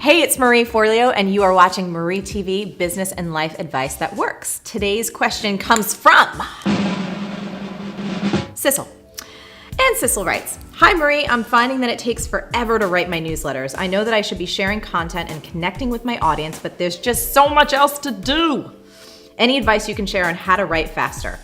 Hey, it's Marie Forleo, and you are watching Marie TV, business and life advice that works. Today's question comes from Sissel. And Sissel writes, "Hi Marie, I'm finding that it takes forever to write my newsletters. I know that I should be sharing content and connecting with my audience, but there's just so much else to do. Any advice you can share on how to write faster?"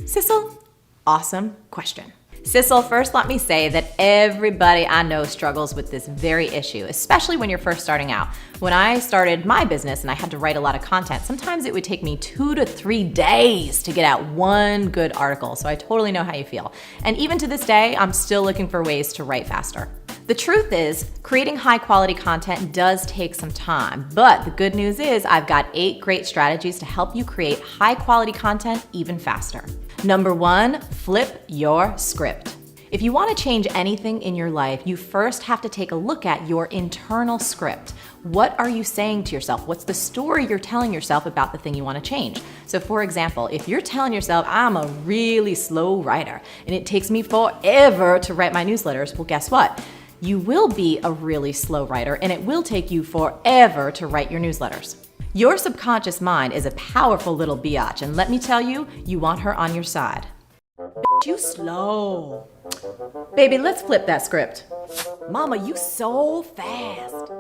Sissel, awesome question. Sissel, first let me say that everybody I know struggles with this very issue, especially when you're first starting out. When I started my business and I had to write a lot of content, sometimes it would take me 2 to 3 days to get out one good article, so I totally know how you feel. And even to this day, I'm still looking for ways to write faster. The truth is, creating high quality content does take some time, but the good news is I've got 8 great strategies to help you create high quality content even faster. Number 1, flip your script. If you want to change anything in your life, you first have to take a look at your internal script. What are you saying to yourself? What's the story you're telling yourself about the thing you want to change? So for example, if you're telling yourself, "I'm a really slow writer and it takes me forever to write my newsletters," well, guess what? You will be a really slow writer and it will take you forever to write your newsletters. Your subconscious mind is a powerful little biatch, and let me tell you, you want her on your side. "You slow." "Baby, let's flip that script." "Mama, you so fast."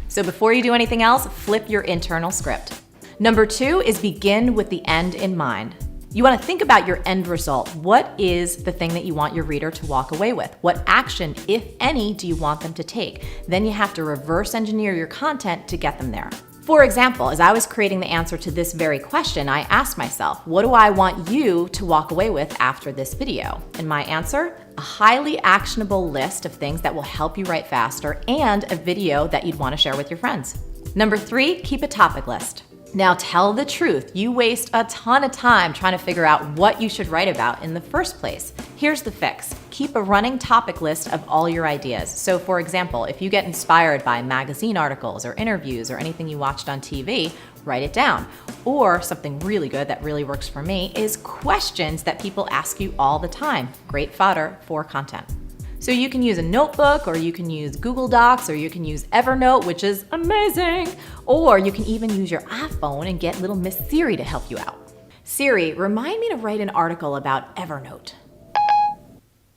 So before you do anything else, flip your internal script. Number 2 is begin with the end in mind. You want to think about your end result. What is the thing that you want your reader to walk away with? What action, if any, do you want them to take? Then you have to reverse engineer your content to get them there. For example, as I was creating the answer to this very question, I asked myself, what do I want you to walk away with after this video? And my answer, a highly actionable list of things that will help you write faster and a video that you'd want to share with your friends. Number 3, keep a topic list. Now tell the truth, you waste a ton of time trying to figure out what you should write about in the first place. Here's the fix. Keep a running topic list of all your ideas. So for example, if you get inspired by magazine articles or interviews or anything you watched on TV, write it down. Or something really good that really works for me is questions that people ask you all the time. Great fodder for content. So you can use a notebook, or you can use Google Docs, or you can use Evernote, which is amazing. Or you can even use your iPhone and get little Miss Siri to help you out. "Siri, remind me to write an article about Evernote."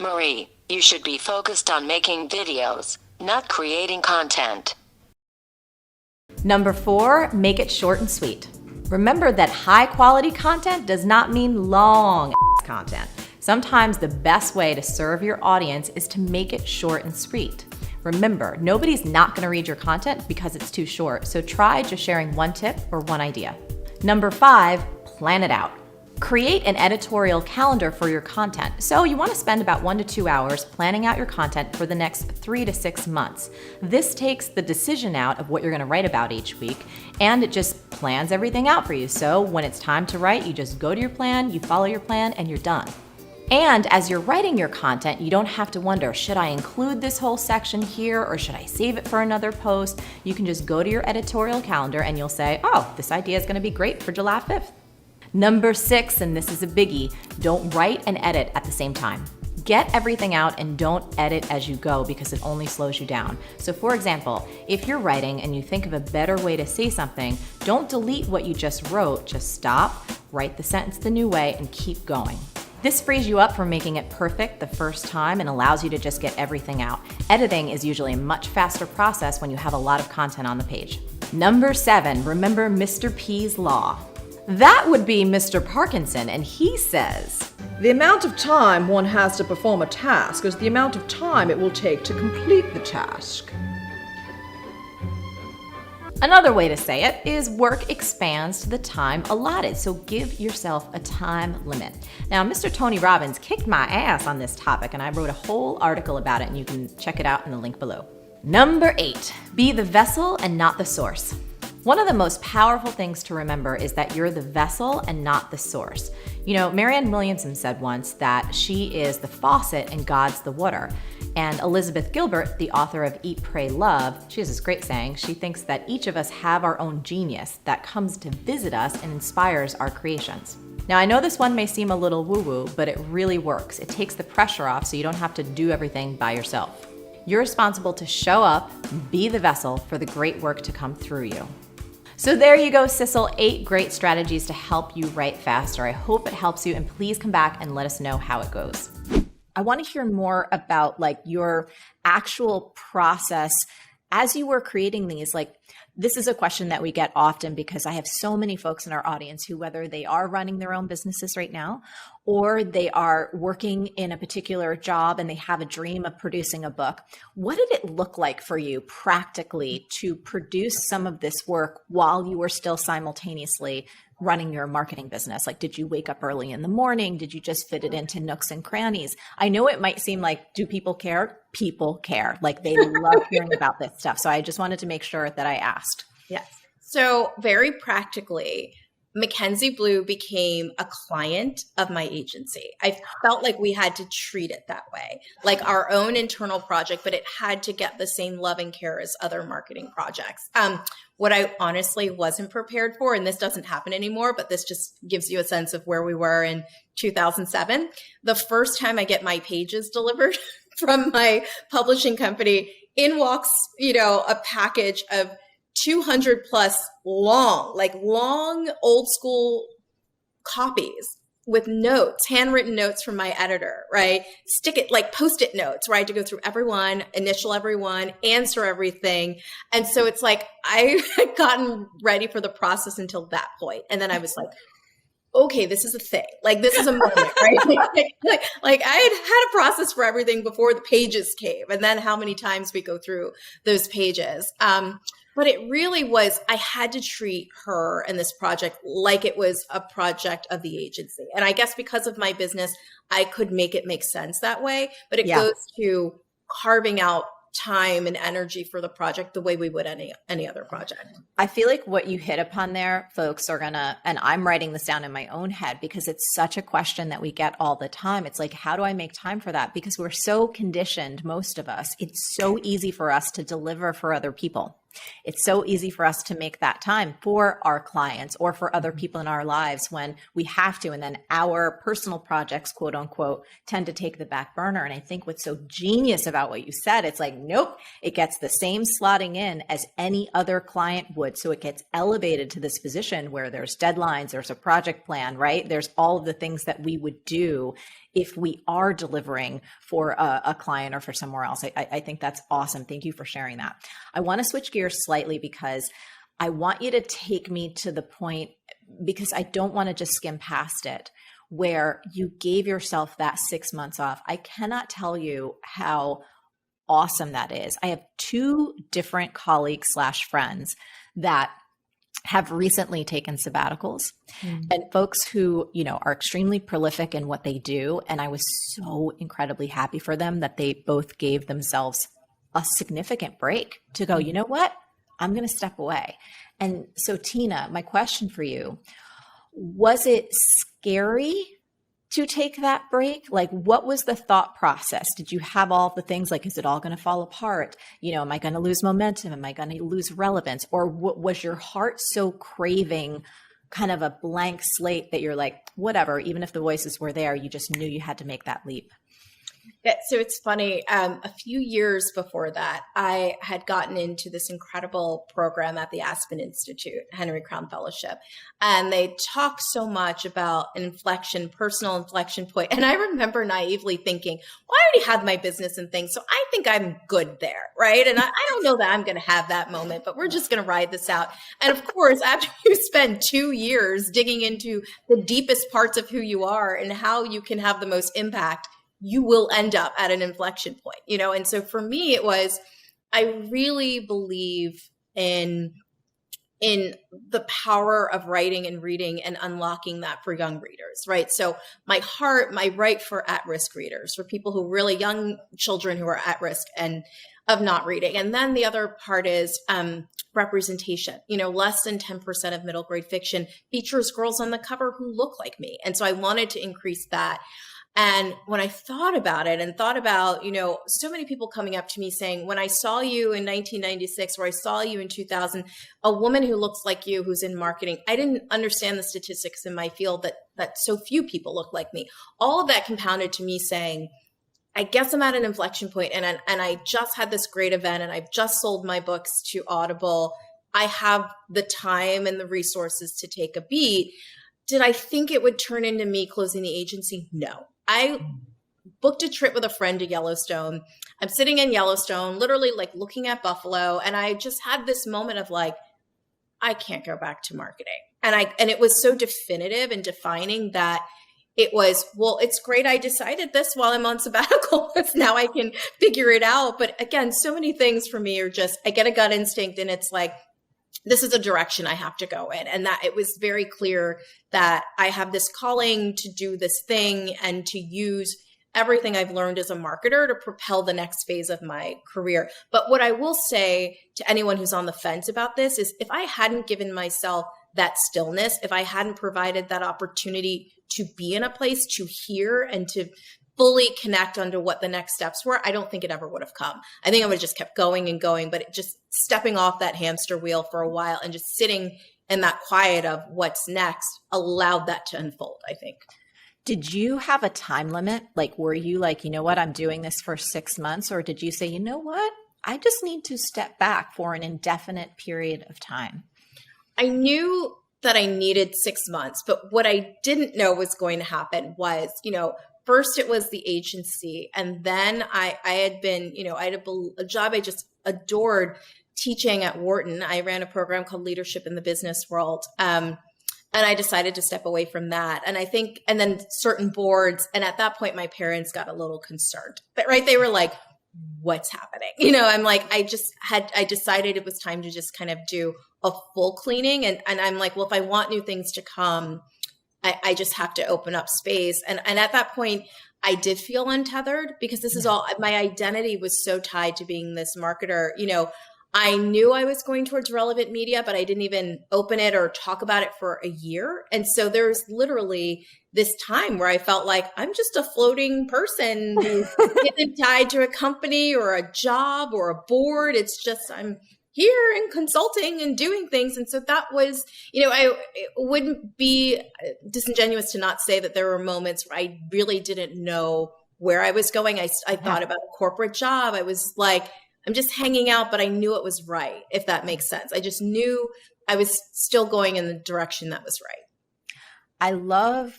"Marie, you should be focused on making videos, not creating content." Number 4, make it short and sweet. Remember that high quality content does not mean long content. Sometimes the best way to serve your audience is to make it short and sweet. Remember, nobody's not going to read your content because it's too short, so try just sharing one tip or one idea. Number 5, plan it out. Create an editorial calendar for your content. So you want to spend about 1 to 2 hours planning out your content for the next 3 to 6 months. This takes the decision out of what you're going to write about each week, and it just plans everything out for you. So when it's time to write, you just go to your plan, you follow your plan, and you're done. And as you're writing your content, you don't have to wonder, should I include this whole section here or should I save it for another post? You can just go to your editorial calendar and you'll say, oh, this idea is going to be great for July 5th. Number 6, and this is a biggie, don't write and edit at the same time. Get everything out and don't edit as you go because it only slows you down. So for example, if you're writing and you think of a better way to say something, don't delete what you just wrote, just stop, write the sentence the new way, and keep going. This frees you up from making it perfect the first time and allows you to just get everything out. Editing is usually a much faster process when you have a lot of content on the page. Number 7, remember Mr. P's law. That would be Mr. Parkinson, and he says, "The amount of time one has to perform a task is the amount of time it will take to complete the task." Another way to say it is work expands to the time allotted, so give yourself a time limit. Now, Mr. Tony Robbins kicked my ass on this topic, and I wrote a whole article about it, and you can check it out in the link below. Number 8, be the vessel and not the source. One of the most powerful things to remember is that you're the vessel and not the source. You know, Marianne Williamson said once that she is the faucet and God's the water. And Elizabeth Gilbert, the author of Eat, Pray, Love, she has this great saying. She thinks that each of us have our own genius that comes to visit us and inspires our creations. Now, I know this one may seem a little woo-woo, but it really works. It takes the pressure off so you don't have to do everything by yourself. You're responsible to show up, be the vessel for the great work to come through you. So there you go, Sissel, 8 great strategies to help you write faster. I hope it helps you, and please come back and let us know how it goes. I want to hear more about like your actual process as you were creating these. Like, this is a question that we get often because I have so many folks in our audience who, whether they are running their own businesses right now or they are working in a particular job and they have a dream of producing a book. What did it look like for you practically to produce some of this work while you were still simultaneously running your marketing business? Like, did you wake up early in the morning? Did you just fit it into nooks and crannies? I know it might seem like, do people care? People care. Like, they love hearing about this stuff. So I just wanted to make sure that I asked. Yes. So very practically, Mackenzie Blue became a client of my agency. I felt like we had to treat it that way, like our own internal project, but it had to get the same love and care as other marketing projects. What I honestly wasn't prepared for, and this doesn't happen anymore, but this just gives you a sense of where we were in 2007. The first time I get my pages delivered from my publishing company, in walks, a package of 200 plus long old school copies with notes, handwritten notes from my editor, right? Stick it like Post-it notes, right? To go through everyone, initial everyone, answer everything. And so it's like, I had gotten ready for the process until that point. And then I was like, okay, this is a thing. Like, this is a moment, right? like I had a process for everything before the pages came. And then how many times we go through those pages. But it really was, I had to treat her and this project like it was a project of the agency. And I guess because of my business, I could make it make sense that way. But it goes to carving out time and energy for the project the way we would any other project. I feel like what you hit upon there, folks are gonna, and I'm writing this down in my own head because it's such a question that we get all the time. It's like, how do I make time for that? Because we're so conditioned, most of us, it's so easy for us to deliver for other people. It's so easy for us to make that time for our clients or for other people in our lives when we have to. And then our personal projects, quote unquote, tend to take the back burner. And I think what's so genius about what you said, it's like, nope, it gets the same slotting in as any other client would. So it gets elevated to this position where there's deadlines, there's a project plan, right? There's all of the things that we would do if we are delivering for a client or for somewhere else. I think that's awesome. Thank you for sharing that. I want to switch gears slightly because I want you to take me to the point, because I don't want to just skim past it, where you gave yourself that 6 months off. I cannot tell you how awesome that is. I have 2 different colleagues / friends that have recently taken sabbaticals and folks who, are extremely prolific in what they do. And I was so incredibly happy for them that they both gave themselves a significant break to go, you know what? I'm going to step away. And so, Tina, my question for you, was it scary to take that break? Like, what was the thought process? Did you have all the things like, is it all going to fall apart? Am I going to lose momentum? Am I going to lose relevance? Or was your heart so craving kind of a blank slate that you're like, whatever, even if the voices were there, you just knew you had to make that leap? Yeah, so it's funny. A few years before that, I had gotten into this incredible program at the Aspen Institute, Henry Crown Fellowship, and they talk so much about an inflection, personal inflection point. And I remember naively thinking, well, I already have my business and things, so I think I'm good there, right? And I don't know that I'm going to have that moment, but we're just going to ride this out. And of course, after you spend 2 years digging into the deepest parts of who you are and how you can have the most impact, you will end up at an inflection point, And so for me, it was, I really believe in the power of writing and reading and unlocking that for young readers, right? So my right for at-risk readers, for people who really young children who are at risk and of not reading. And then the other part is representation. Less than 10% of middle grade fiction features girls on the cover who look like me. And so I wanted to increase that. And when I thought about it and thought about, so many people coming up to me saying, when I saw you in 1996 or I saw you in 2000, a woman who looks like you who's in marketing, I didn't understand the statistics in my field that so few people look like me. All of that compounded to me saying, I guess I'm at an inflection point, and I just had this great event, and I've just sold my books to Audible. I have the time and the resources to take a beat. Did I think it would turn into me closing the agency? No. I booked a trip with a friend to Yellowstone. I'm sitting in Yellowstone, literally like looking at buffalo, and I just had this moment of like, I can't go back to marketing. And it was so definitive and defining that it was, well, it's great I decided this while I'm on sabbatical. Now I can figure it out. But again, so many things for me are just, I get a gut instinct and it's like, this is a direction I have to go in. And that it was very clear that I have this calling to do this thing and to use everything I've learned as a marketer to propel the next phase of my career. But what I will say to anyone who's on the fence about this is if I hadn't given myself that stillness, if I hadn't provided that opportunity to be in a place to hear and to fully connect onto what the next steps were, I don't think it ever would have come. I think I would have just kept going and going, but just stepping off that hamster wheel for a while and just sitting in that quiet of what's next allowed that to unfold, I think. Did you have a time limit? Like, were you like, you know what, I'm doing this for 6 months? Or did you say, you know what, I just need to step back for an indefinite period of time? I knew that I needed 6 months, but what I didn't know was going to happen was, first it was the agency. And then I had been, I had a job I just adored teaching at Wharton. I ran a program called Leadership in the Business World. And I decided to step away from that. And I think, and then certain boards. And at that point, my parents got a little concerned, but right. They were like, what's happening? I'm like, I decided it was time to just kind of do a full cleaning. And I'm like, well, if I want new things to come, I just have to open up space. And at that point, I did feel untethered because this is all, my identity was so tied to being this marketer. I knew I was going towards relevant media, but I didn't even open it or talk about it for a year. And so there was literally this time where I felt like I'm just a floating person who isn't tied to a company or a job or a board. It's just, I'm here and consulting and doing things. And so that was, it wouldn't be disingenuous to not say that there were moments where I really didn't know where I was going. I thought about a corporate job. I was like, I'm just hanging out, but I knew it was right, if that makes sense. I just knew I was still going in the direction that was right. I love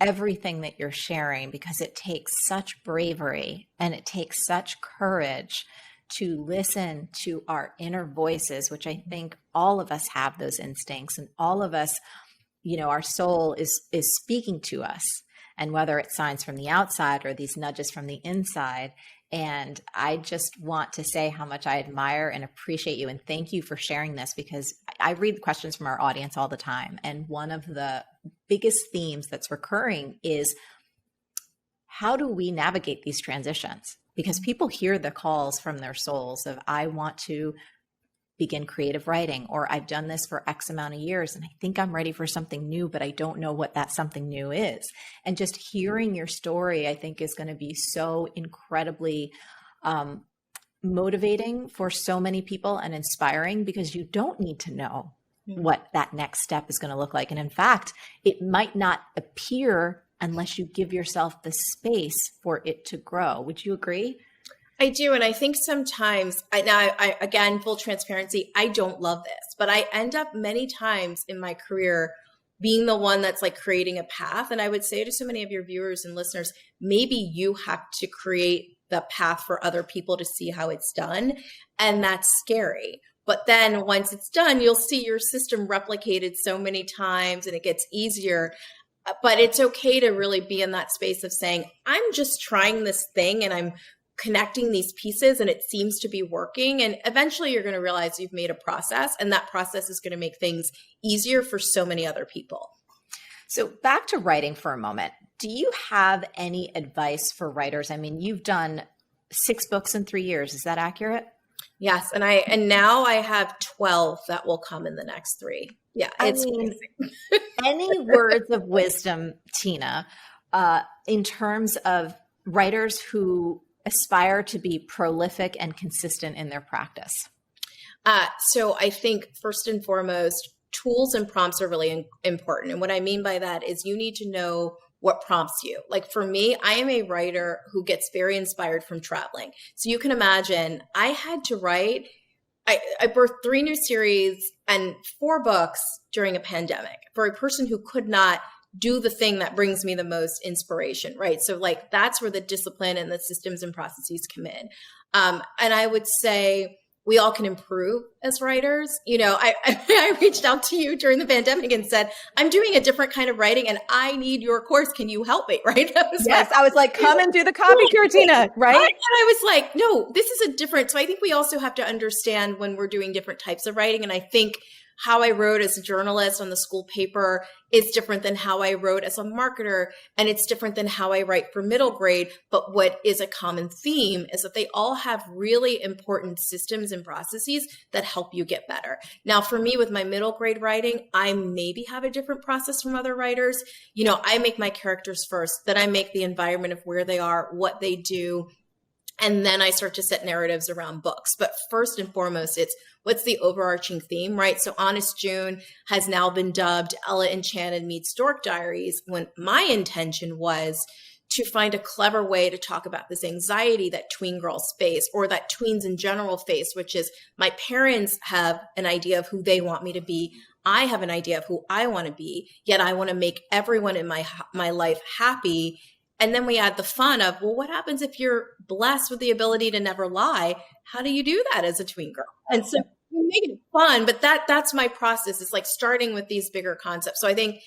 everything that you're sharing because it takes such bravery and it takes such courage to listen to our inner voices, which I think all of us have those instincts, and all of us, our soul is speaking to us, and whether it's signs from the outside or these nudges from the inside. And I just want to say how much I admire and appreciate you. And thank you for sharing this, because I read questions from our audience all the time. And one of the biggest themes that's recurring is, how do we navigate these transitions? Because people hear the calls from their souls of, I want to begin creative writing, or I've done this for X amount of years and I think I'm ready for something new, but I don't know what that something new is. And just hearing your story, I think, is going to be so incredibly motivating for so many people and inspiring, because you don't need to know what that next step is going to look like. And in fact, it might not appear unless you give yourself the space for it to grow. Would you agree? I do. And I think sometimes, again, full transparency, I don't love this, but I end up many times in my career being the one that's like creating a path. And I would say to so many of your viewers and listeners, maybe you have to create the path for other people to see how it's done. And that's scary. But then once it's done, you'll see your system replicated so many times and it gets easier. But it's okay to really be in that space of saying, I'm just trying this thing and I'm connecting these pieces and it seems to be working. And eventually you're going to realize you've made a process, and that process is going to make things easier for so many other people. So back to writing for a moment. Do you have any advice for writers? I mean, you've done 6 books in 3 years. Is that accurate? Yes. And now I have 12 that will come in the next 3. Yeah. It's any words of wisdom, Tina, in terms of writers who aspire to be prolific and consistent in their practice? So I think first and foremost, tools and prompts are really important. And what I mean by that is you need to know what prompts you. Like for me, I am a writer who gets very inspired from traveling. So you can imagine I had to write, I birthed 3 new series and 4 books during a pandemic for a person who could not do the thing that brings me the most inspiration, right? So like that's where the discipline and the systems and processes come in. And I would say we all can improve as writers. You know, I reached out to you during the pandemic and said, I'm doing a different kind of writing and I need your course. Can you help me? Right? I was like, come and do the copy cure, Tina, right? And I was like, no, this is a different. So I think we also have to understand when we're doing different types of writing. And I think how I wrote as a journalist on the school paper is different than how I wrote as a marketer. And it's different than how I write for middle grade. But what is a common theme is that they all have really important systems and processes that help you get better. Now, for me, with my middle grade writing, I maybe have a different process from other writers. You know, I make my characters first, then I make the environment of where they are, what they do. And then I start to set narratives around books. But first and foremost, it's what's the overarching theme, right? So Honest June has now been dubbed Ella Enchanted meets Dork Diaries, when my intention was to find a clever way to talk about this anxiety that tween girls face, or that tweens in general face, which is my parents have an idea of who they want me to be. I have an idea of who I want to be, yet I want to make everyone in my life happy. And then we add the fun of, well, what happens if you're blessed with the ability to never lie? How do you do that as a tween girl? And so we make it fun, but that's my process. It's like starting with these bigger concepts. So I think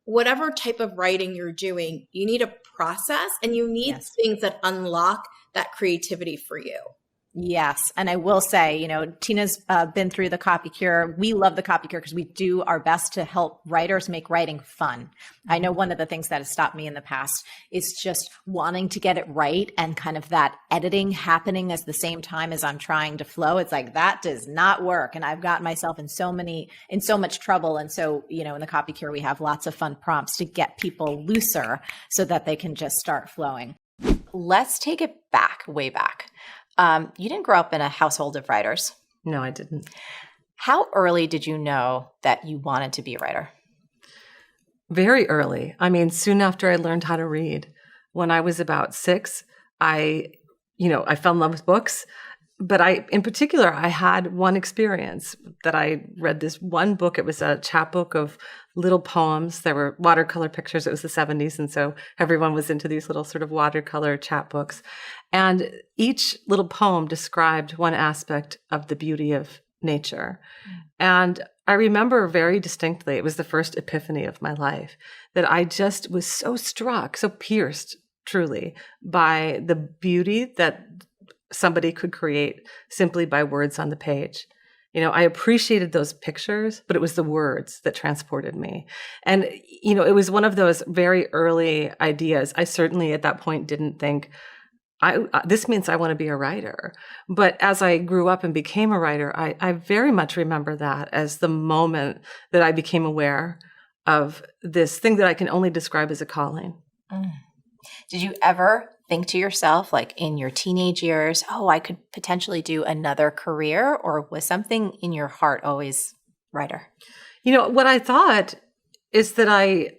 whatever type of writing you're doing, you need a process and you need things that unlock that creativity for you. Yes. And I will say, you know, Tina's been through the copy cure. We love the copy cure because we do our best to help writers make writing fun. I know one of the things that has stopped me in the past is just wanting to get it right and kind of that editing happening at the same time as I'm trying to flow. It's like, that does not work. And I've gotten myself in so much trouble. And so, you know, in the copy cure, we have lots of fun prompts to get people looser so that they can just start flowing. Let's take it back, way back. You didn't grow up in a household of writers. No, I didn't. How early did you know that you wanted to be a writer? Very early. I mean, soon after I learned how to read. When I was about 6, I fell in love with books. But in particular, I had one experience that I read this one book. It was a chapbook of little poems. There were watercolor pictures. It was the 70s. And so everyone was into these little sort of watercolor chapbooks. And each little poem described one aspect of the beauty of nature. And I remember very distinctly, it was the first epiphany of my life, that I just was so struck, so pierced, truly, by the beauty that somebody could create simply by words on the page. You know, I appreciated those pictures, but it was the words that transported me. And, you know, it was one of those very early ideas. I certainly at that point didn't think, this means I want to be a writer. But as I grew up and became a writer, I very much remember that as the moment that I became aware of this thing that I can only describe as a calling. Did you ever think to yourself, like in your teenage years, oh, I could potentially do another career? Or was something in your heart always writer? You know, what I thought is that I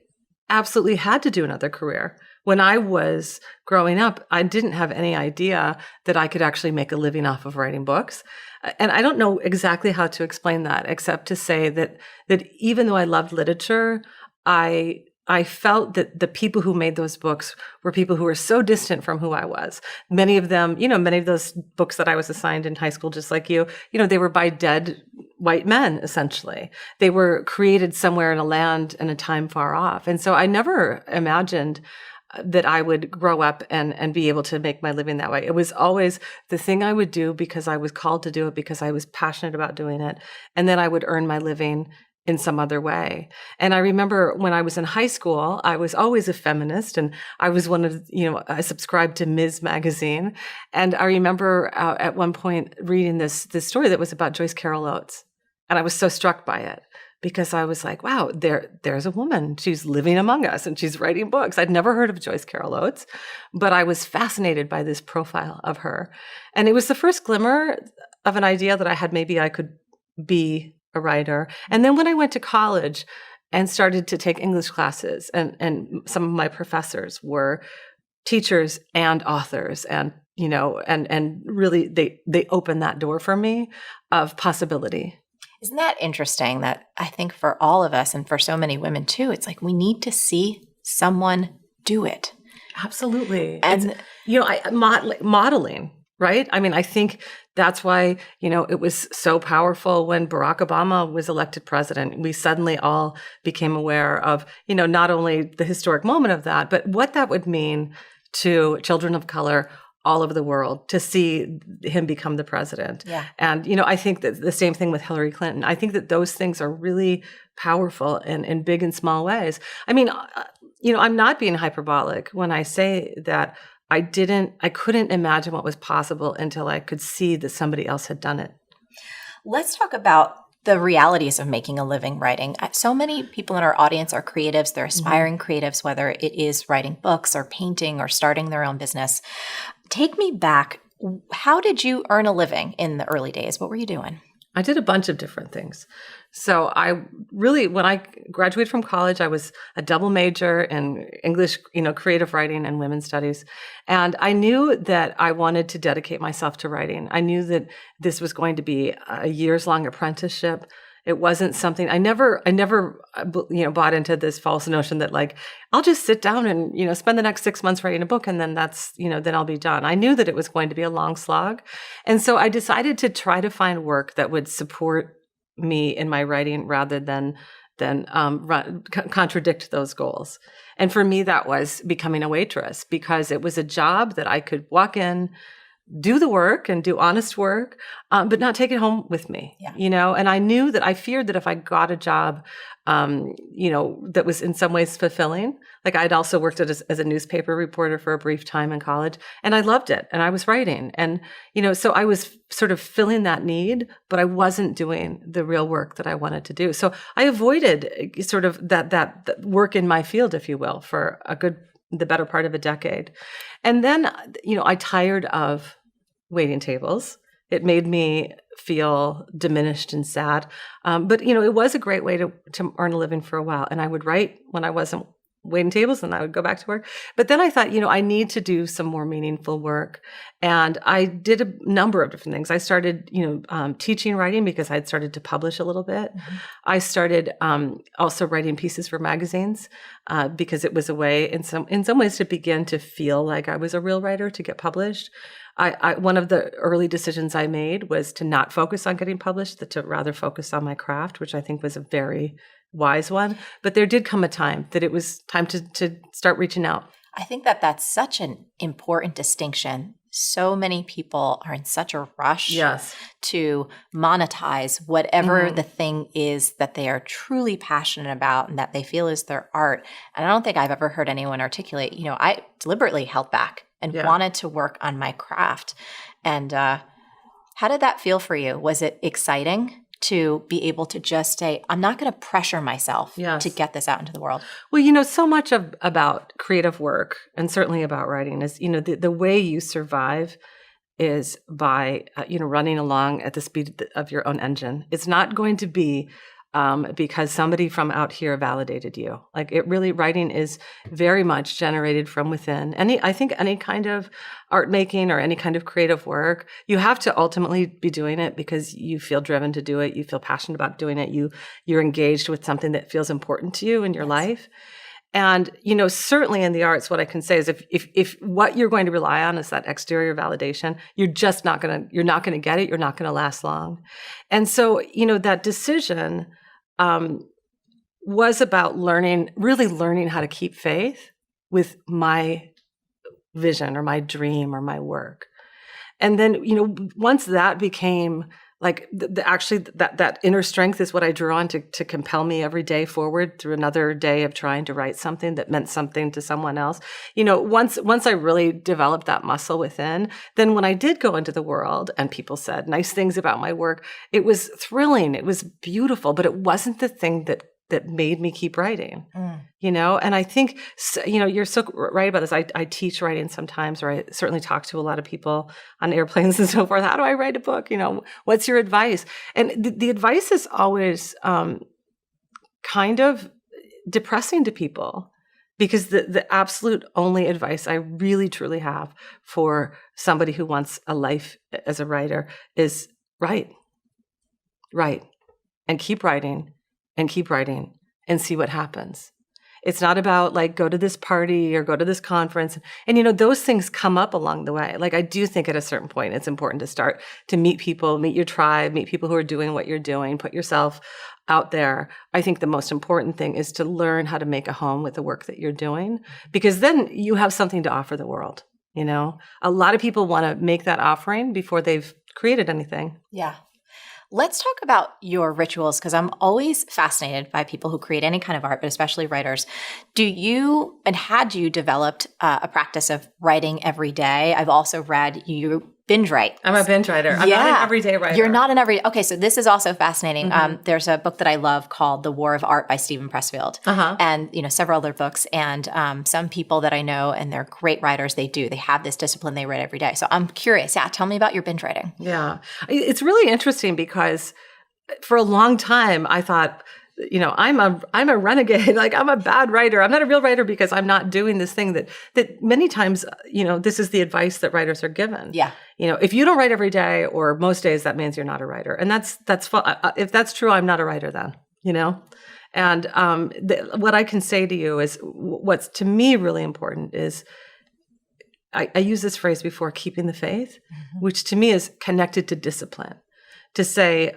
absolutely had to do another career. When I was growing up, I didn't have any idea that I could actually make a living off of writing books. And I don't know exactly how to explain that, except to say that even though I loved literature, I felt that the people who made those books were people who were so distant from who I was. Many of them, you know, many of those books that I was assigned in high school, just like you know, they were by dead white men, essentially. They were created somewhere in a land and a time far off. And so I never imagined that I would grow up and be able to make my living that way. It was always the thing I would do because I was called to do it, because I was passionate about doing it. And then I would earn my living in some other way. And I remember when I was in high school, I was always a feminist, and I was one of, you know, I subscribed to Ms. magazine. And I remember at one point reading this story that was about Joyce Carol Oates. And I was so struck by it because I was like, wow, there's a woman. She's living among us and she's writing books. I'd never heard of Joyce Carol Oates, but I was fascinated by this profile of her. And it was the first glimmer of an idea that I had maybe I could be a writer. And then when I went to college, and started to take English classes. And some of my professors were teachers and authors, and and really they opened that door for me of possibility. Isn't that interesting that I think for all of us and for so many women too, it's like we need to see someone do it. Absolutely. And modeling, right? I mean, I think that's why, it was so powerful when Barack Obama was elected president. We suddenly all became aware of, not only the historic moment of that, but what that would mean to children of color all over the world to see him become the president. Yeah. And, I think that the same thing with Hillary Clinton. I think that those things are really powerful in big and small ways. I mean, I'm not being hyperbolic when I say that I couldn't imagine what was possible until I could see that somebody else had done it. Let's talk about the realities of making a living writing. So many people in our audience are creatives. They're aspiring creatives, whether it is writing books or painting or starting their own business. Take me back. How did you earn a living in the early days? What were you doing? I did a bunch of different things. So when I graduated from college, I was a double major in English, creative writing and women's studies. And I knew that I wanted to dedicate myself to writing. I knew that this was going to be a years-long apprenticeship. It wasn't something I never bought into this false notion that like, I'll just sit down and, spend the next 6 months writing a book and then that's, then I'll be done. I knew that it was going to be a long slog. And so I decided to try to find work that would support me in my writing rather than contradict those goals. And for me, that was becoming a waitress because it was a job that I could walk in, do the work and do honest work, but not take it home with me, and I feared that if I got a job, that was in some ways fulfilling, like I'd also worked as a newspaper reporter for a brief time in college and I loved it and I was writing and, so I was sort of filling that need, but I wasn't doing the real work that I wanted to do. So I avoided sort of that work in my field, if you will, for the better part of a decade. And then, I tired of waiting tables. It made me feel diminished and sad. But, it was a great way to earn a living for a while. And I would write when I wasn't waiting tables and I would go back to work. But then I thought, I need to do some more meaningful work. And I did a number of different things. I started, teaching writing because I'd started to publish a little bit. Mm-hmm. I started also writing pieces for magazines because it was a way in some ways to begin to feel like I was a real writer, to get published. One of the early decisions I made was to not focus on getting published, to rather focus on my craft, which I think was a very wise one. But there did come a time that it was time to start reaching out. I think that that's such an important distinction. So many people are in such a rush to monetize whatever the thing is that they are truly passionate about and that they feel is their art. And I don't think I've ever heard anyone articulate, I deliberately held back and wanted to work on my craft. And how did that feel for you? Was it exciting to be able to just say, I'm not going to pressure myself to get this out into the world? Well, so much about creative work and certainly about writing is, the way you survive is by, running along at the speed of your own engine. It's not going to be because somebody from out here validated you. Like writing is very much generated from within. I think any kind of art making or any kind of creative work, you have to ultimately be doing it because you feel driven to do it. You feel passionate about doing it. You're engaged with something that feels important to you in your life. And, certainly in the arts, what I can say is if what you're going to rely on is that exterior validation, you're not going to get it. You're not going to last long. And so, that decision was about really learning how to keep faith with my vision or my dream or my work. And then, once that became like actually that inner strength is what I drew on to compel me every day forward through another day of trying to write something that meant something to someone else. Once I really developed that muscle within, then when I did go into the world and people said nice things about my work, it was thrilling. It was beautiful, but it wasn't the thing that made me keep writing, and I think, you're so right about this. I teach writing sometimes, or I certainly talk to a lot of people on airplanes and so forth. How do I write a book? What's your advice? And the advice is always kind of depressing to people, because the absolute only advice I really truly have for somebody who wants a life as a writer is write, and keep writing and see what happens. It's not about like, go to this party or go to this conference. And, those things come up along the way. Like, I do think at a certain point, it's important to start to meet people, meet your tribe, meet people who are doing what you're doing, put yourself out there. I think the most important thing is to learn how to make a home with the work that you're doing, because then you have something to offer the world. A lot of people want to make that offering before they've created anything. Yeah. Let's talk about your rituals, because I'm always fascinated by people who create any kind of art, but especially writers. Had you developed a practice of writing every day? I've also read you binge write. I'm a binge writer. I'm not an everyday writer. You're not an everyday. Okay, so this is also fascinating. There's a book that I love called The War of Art by Stephen Pressfield, and several other books. And some people that I know, and they're great writers, they have this discipline. They write every day. So I'm curious. Yeah, tell me about your binge writing. Yeah, it's really interesting because for a long time I thought, I'm a renegade. Like, I'm a bad writer. I'm not a real writer because I'm not doing this thing that many times, this is the advice that writers are given. Yeah. If you don't write every day or most days, that means you're not a writer. And that's fun. If that's true, I'm not a writer then, And what I can say to you is what's to me really important is, I use this phrase before, keeping the faith, which to me is connected to discipline. To say,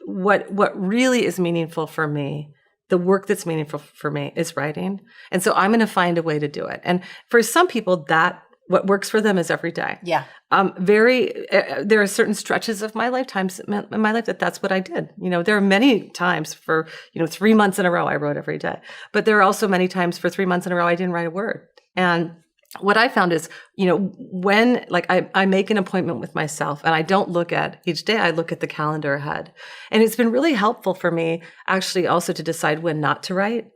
what really is meaningful for me, the work that's meaningful for me is writing. And so I'm going to find a way to do it. And for some people, what works for them is every day. Yeah. There are certain stretches of my lifetimes in my life that's what I did. There are many times for, 3 months in a row I wrote every day. But there are also many times for 3 months in a row I didn't write a word. And what I found is, when I make an appointment with myself and I don't look at each day, I look at the calendar ahead. And it's been really helpful for me actually also to decide when not to write,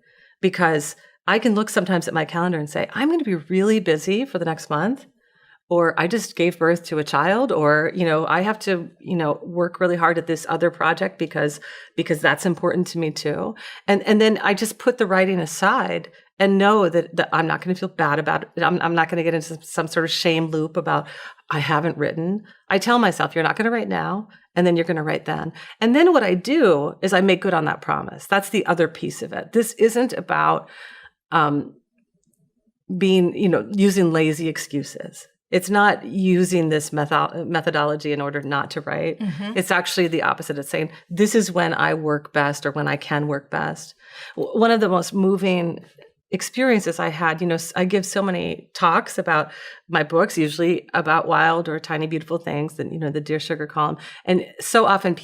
because I can look sometimes at my calendar and say, I'm going to be really busy for the next month, or I just gave birth to a child, or, I have to, work really hard at this other project because that's important to me too. And then I just put the writing aside and know that I'm not going to feel bad about it. I'm not going to get into some sort of shame loop about I haven't written. I tell myself, you're not going to write now, and then you're going to write then. And then what I do is I make good on that promise. That's the other piece of it. This isn't about using lazy excuses. It's not using this methodology in order not to write. It's actually the opposite. It's saying, this is when I work best or when I can work best. One of the most moving experiences I had, I give so many talks about my books, usually about wild or tiny, beautiful things, and, the Dear Sugar column. And so often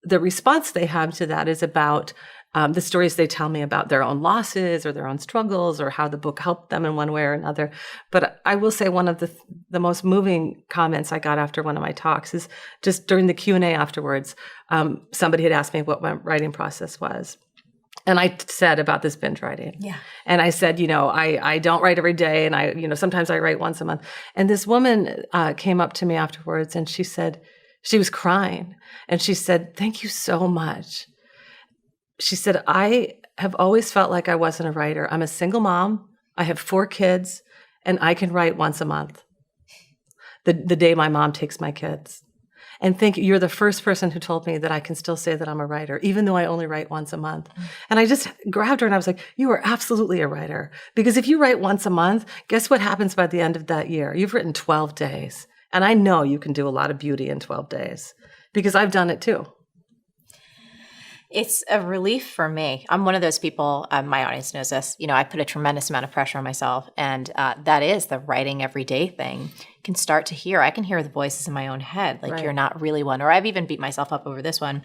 the response they have to that is about the stories they tell me about their own losses or their own struggles or how the book helped them in one way or another. But I will say one of the most moving comments I got after one of my talks is just during the Q&A afterwards, somebody had asked me what my writing process was. And I said about this binge writing. Yeah. And I said, I don't write every day, and sometimes I write once a month. And this woman came up to me afterwards and she said, she was crying. And she said, thank you so much. She said, I have always felt like I wasn't a writer. I'm a single mom. I have 4 kids, and I can write once a month, the day my mom takes my kids. And you're the first person who told me that I can still say that I'm a writer, even though I only write once a month. And I just grabbed her and I was like, you are absolutely a writer. Because if you write once a month, guess what happens by the end of that year? You've written 12 days. And I know you can do a lot of beauty in 12 days because I've done it too. It's a relief for me. I'm one of those people, my audience knows this, I put a tremendous amount of pressure on myself. And that is the writing every day thing. I can hear the voices in my own head, like, right, you're not really one. Or I've even beat myself up over this one.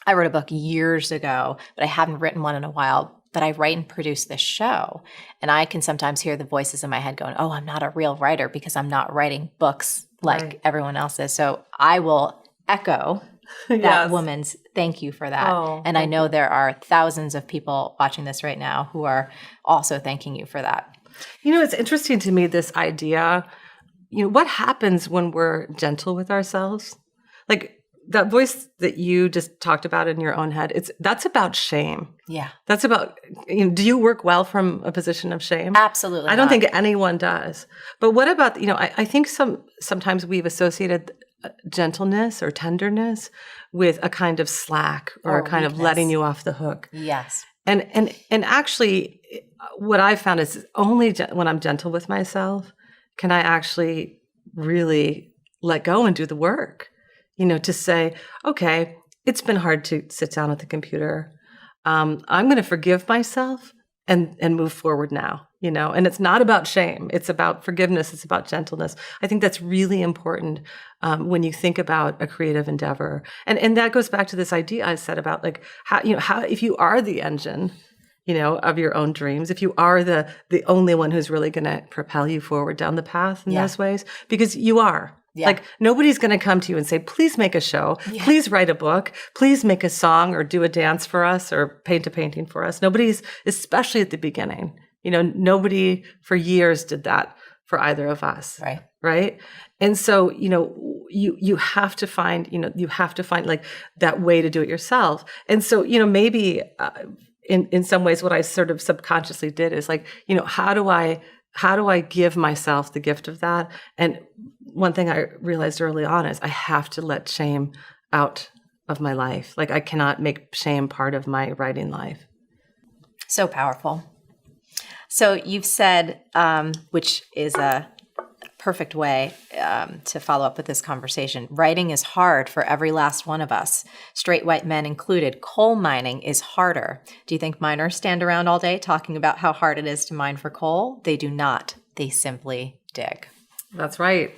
I wrote a book years ago, but I haven't written one in a while. But I write and produce this show. And I can sometimes hear the voices in my head going, oh, I'm not a real writer because I'm not writing books like everyone else is. So I will echo that woman's thank you for that. And I know there are thousands of people watching this right now who are also thanking you for that. It's interesting to me, this idea, what happens when we're gentle with ourselves? Like, that voice that you just talked about in your own head, that's about shame. Yeah. That's about, do you work well from a position of shame? Absolutely I don't not. think anyone does. But what about, I think sometimes we've associated gentleness or tenderness with a kind of slack or a kind of weakness. letting you off the hook. Yes. And actually, what I found is only when I'm gentle with myself can I actually really let go and do the work. To say, okay, it's been hard to sit down at the computer. I'm going to forgive myself and move forward now. And it's not about shame. It's about forgiveness. It's about gentleness. I think that's really important when you think about a creative endeavor. And that goes back to this idea I said about like how if you are the engine, of your own dreams, if you are the only one who's really going to propel you forward down the path in those ways, because you are. Yeah. Like nobody's going to come to you and say, please make a show, please write a book, please make a song or do a dance for us or paint a painting for us. Nobody's, especially at the beginning, nobody for years did that for either of us. Right. Right. And so, you have to find, like that way to do it yourself. And so, maybe in some ways what I sort of subconsciously did is like, how do I give myself the gift of that? And one thing I realized early on is I have to let shame out of my life. Like I cannot make shame part of my writing life. So powerful. So you've said, which is a perfect way to follow up with this conversation, writing is hard for every last one of us, straight white men included. Coal mining is harder. Do you think miners stand around all day talking about how hard it is to mine for coal? They do not. They simply dig. That's right.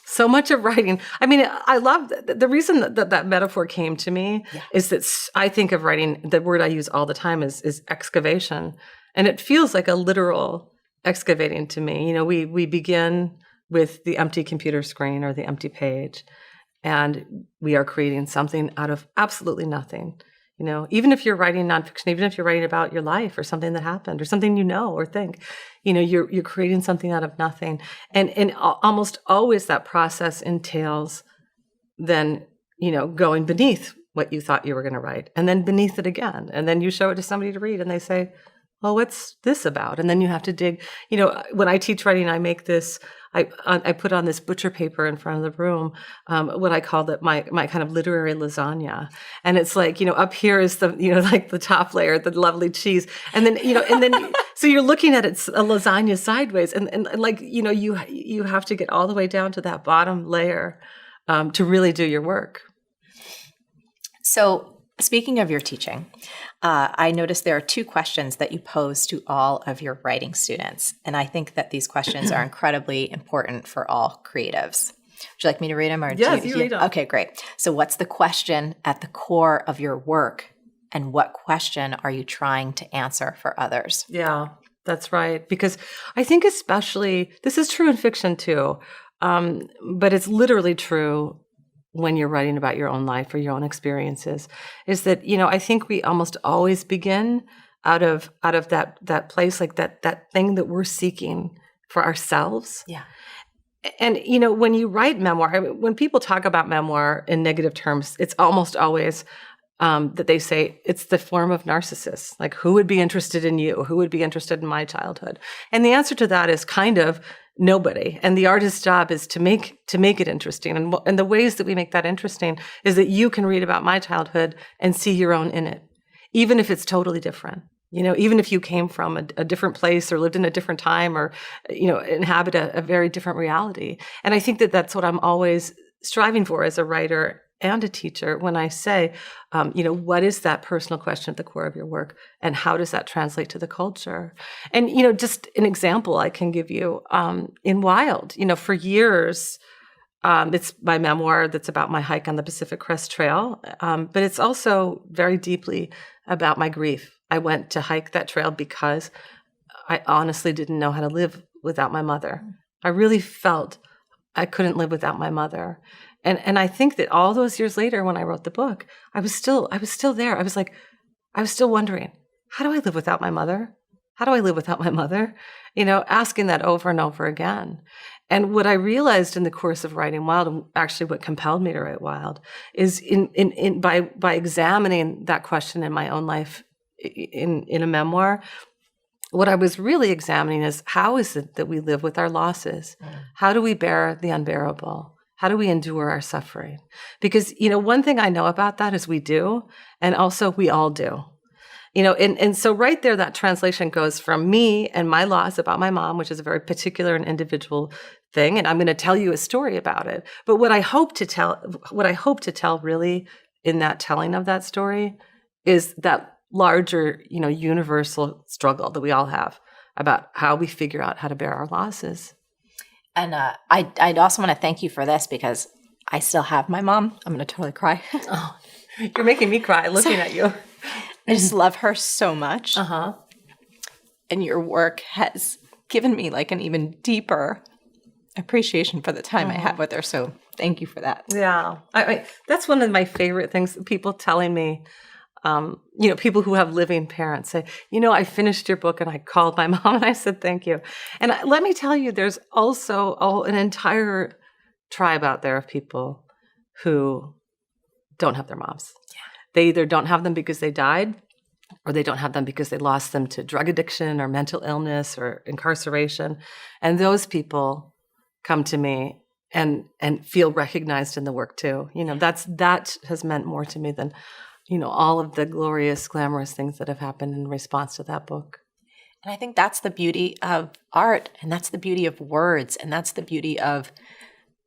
So much of writing. I mean, I love the reason that metaphor came to me is that I think of writing, the word I use all the time is excavation. And it feels like a literal excavating to me. We begin with the empty computer screen or the empty page, and we are creating something out of absolutely nothing. Even if you're writing nonfiction, even if you're writing about your life or something that happened or something or think, you're creating something out of nothing. And almost always that process entails then, going beneath what you thought you were going to write and then beneath it again. And then you show it to somebody to read and they say, well, what's this about? And then you have to dig. When I teach writing, I make this, I put on this butcher paper in front of the room, what I call my kind of literary lasagna. And it's like, up here is the, like the top layer, the lovely cheese. And then, so you're looking at it, a lasagna sideways. And like, you have to get all the way down to that bottom layer to really do your work. So speaking of your teaching, I noticed there are 2 questions that you pose to all of your writing students. And I think that these questions are incredibly important for all creatives. Would you like me to read them? Or yes, you read them. Okay, great. So what's the question at the core of your work? And what question are you trying to answer for others? Yeah, that's right. Because I think especially, this is true in fiction too, but it's literally true when you're writing about your own life or your own experiences, is that, I think we almost always begin out of that place, like that thing that we're seeking for ourselves. Yeah. And, when you write memoir, when people talk about memoir in negative terms, it's almost always that they say it's the form of narcissists. Like, who would be interested in you? Who would be interested in my childhood? And the answer to that is kind of nobody. And the artist's job is to make it interesting. And the ways that we make that interesting is that you can read about my childhood and see your own in it, even if it's totally different. Even if you came from a different place or lived in a different time or, inhabit a very different reality. And I think that that's what I'm always striving for as a writer and a teacher when I say, what is that personal question at the core of your work and how does that translate to the culture? And, just an example I can give you, in Wild, for years, it's my memoir that's about my hike on the Pacific Crest Trail, but it's also very deeply about my grief. I went to hike that trail because I honestly didn't know how to live without my mother. I really felt I couldn't live without my mother. And I think that all those years later, when I wrote the book, I was still there. I was still wondering, how do I live without my mother? How do I live without my mother? Asking that over and over again. And what I realized in the course of writing Wild, and actually what compelled me to write Wild, is by examining that question in my own life in a memoir, what I was really examining is, how is it that we live with our losses? How do we bear the unbearable? How do we endure our suffering? Because, one thing I know about that is we do, and also we all do. And so right there, that translation goes from me and my loss about my mom, which is a very particular and individual thing, and I'm going to tell you a story about it. But what I hope to tell really in that telling of that story is that larger, universal struggle that we all have about how we figure out how to bear our losses. And I'd also want to thank you for this, because I still have my mom. I'm going to totally cry. Oh, you're making me cry looking at you. I just love her so much. Uh-huh. And your work has given me like an even deeper appreciation for the time I had with her. So thank you for that. Yeah. I that's one of my favorite things, people telling me, people who have living parents say, I finished your book and I called my mom and I said, thank you. And let me tell you, there's also an entire tribe out there of people who don't have their moms. Yeah. They either don't have them because they died, or they don't have them because they lost them to drug addiction or mental illness or incarceration. And those people come to me and feel recognized in the work too. That has meant more to me than all of the glorious, glamorous things that have happened in response to that book. And I think that's the beauty of art, and that's the beauty of words, and that's the beauty of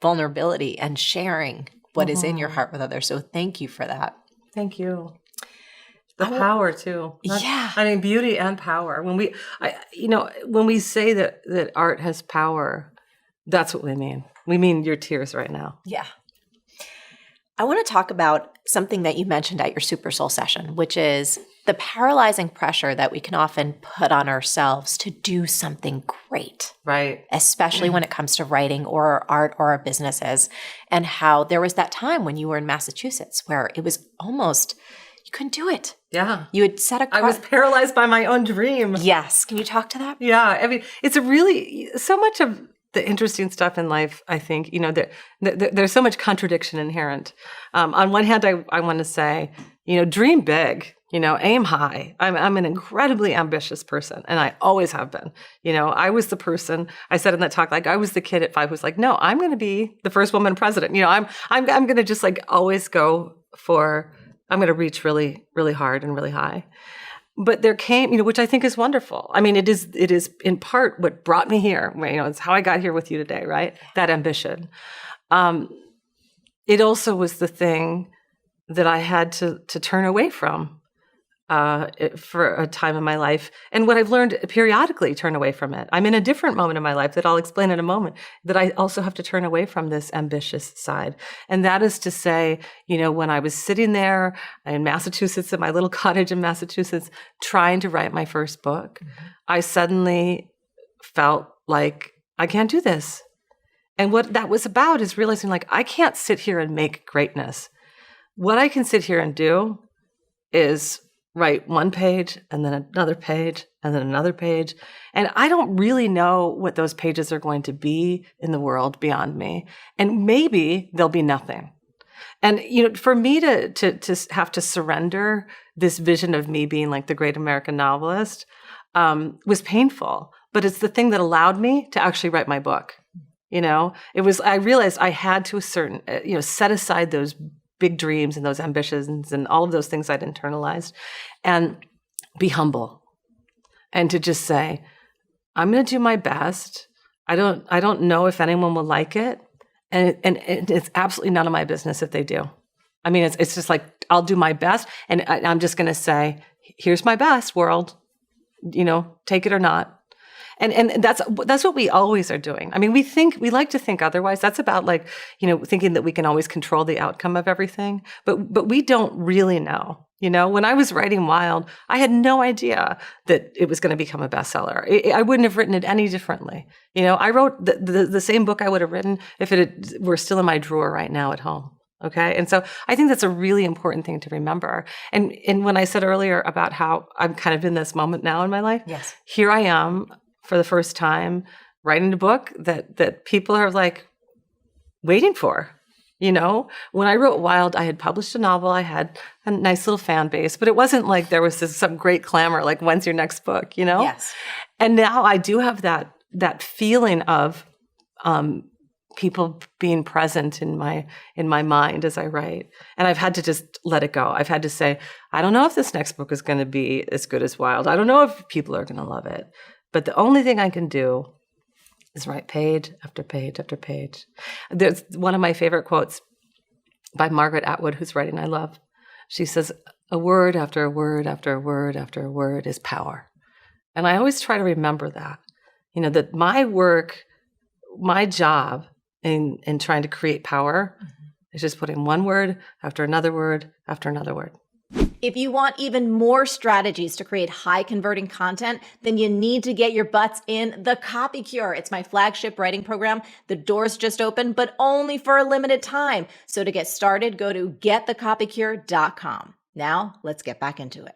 vulnerability and sharing what is in your heart with others. So thank you for that. Thank you. The power too. Beauty and power. When we say that art has power, that's what we mean. We mean your tears right now. Yeah. I want to talk about something that you mentioned at your Super Soul session, which is the paralyzing pressure that we can often put on ourselves to do something great. Right. Especially when it comes to writing or art or our businesses, and how there was that time when you were in Massachusetts where it was almost, you couldn't do it. Yeah. You had set a I was paralyzed by my own dream. Yes. Can you talk to that? Yeah. It's so much of the interesting stuff in life, I think, there's so much contradiction inherent. On one hand, I want to say, dream big, aim high. I'm an incredibly ambitious person, and I always have been. I was the person, I said in that talk, like I was the kid at 5 who was like, no, I'm going to be the first woman president. I'm going to just like always go for, I'm going to reach really, really hard and really high. But there came, which I think is wonderful. I mean, it is in part what brought me here. It's how I got here with you today, right? That ambition. It also was the thing that I had to turn away from for a time in my life. And what I've learned, periodically turn away from it. I'm in a different moment in my life that I'll explain in a moment, that I also have to turn away from this ambitious side. And that is to say, when I was sitting there in Massachusetts, in my little cottage in Massachusetts, trying to write my first book, I suddenly felt like, I can't do this. And what that was about is realizing, like, I can't sit here and make greatness. What I can sit here and do is write one page and then another page and then another page. And I don't really know what those pages are going to be in the world beyond me. And maybe there'll be nothing. And, for me to have to surrender this vision of me being like the great American novelist was painful. But it's the thing that allowed me to actually write my book. I realized I had to set aside those big dreams and those ambitions and all of those things I'd internalized, and be humble, and to just say, I'm going to do my best. I don't know if anyone will like it, and it's absolutely none of my business if they do. I mean, it's just like, I'll do my best, and I'm just going to say, here's my best, world. Take it or not. And that's what we always are doing. I mean, we like to think otherwise. That's about like, thinking that we can always control the outcome of everything. But we don't really know. When I was writing Wild, I had no idea that it was going to become a bestseller. I wouldn't have written it any differently. I wrote the same book I would have written if it were still in my drawer right now at home. Okay. And so I think that's a really important thing to remember. And when I said earlier about how I'm kind of in this moment now in my life, yes, here I am for the first time writing a book that people are like waiting for. When I wrote Wild, I had published a novel. I had a nice little fan base, but it wasn't like there was some great clamor, like, when's your next book, Yes. And now I do have that feeling of people being present in my mind as I write. And I've had to just let it go. I've had to say, I don't know if this next book is going to be as good as Wild. I don't know if people are going to love it. But the only thing I can do is write page after page after page. There's one of my favorite quotes by Margaret Atwood, whose writing I love. She says, a word after a word after a word after a word is power. And I always try to remember that, that my work, my job in trying to create power is just putting one word after another word after another word. If you want even more strategies to create high converting content, then you need to get your butts in the Copy Cure. It's my flagship writing program. The doors just opened, but only for a limited time. So to get started, go to getthecopycure.com. Now, let's get back into it.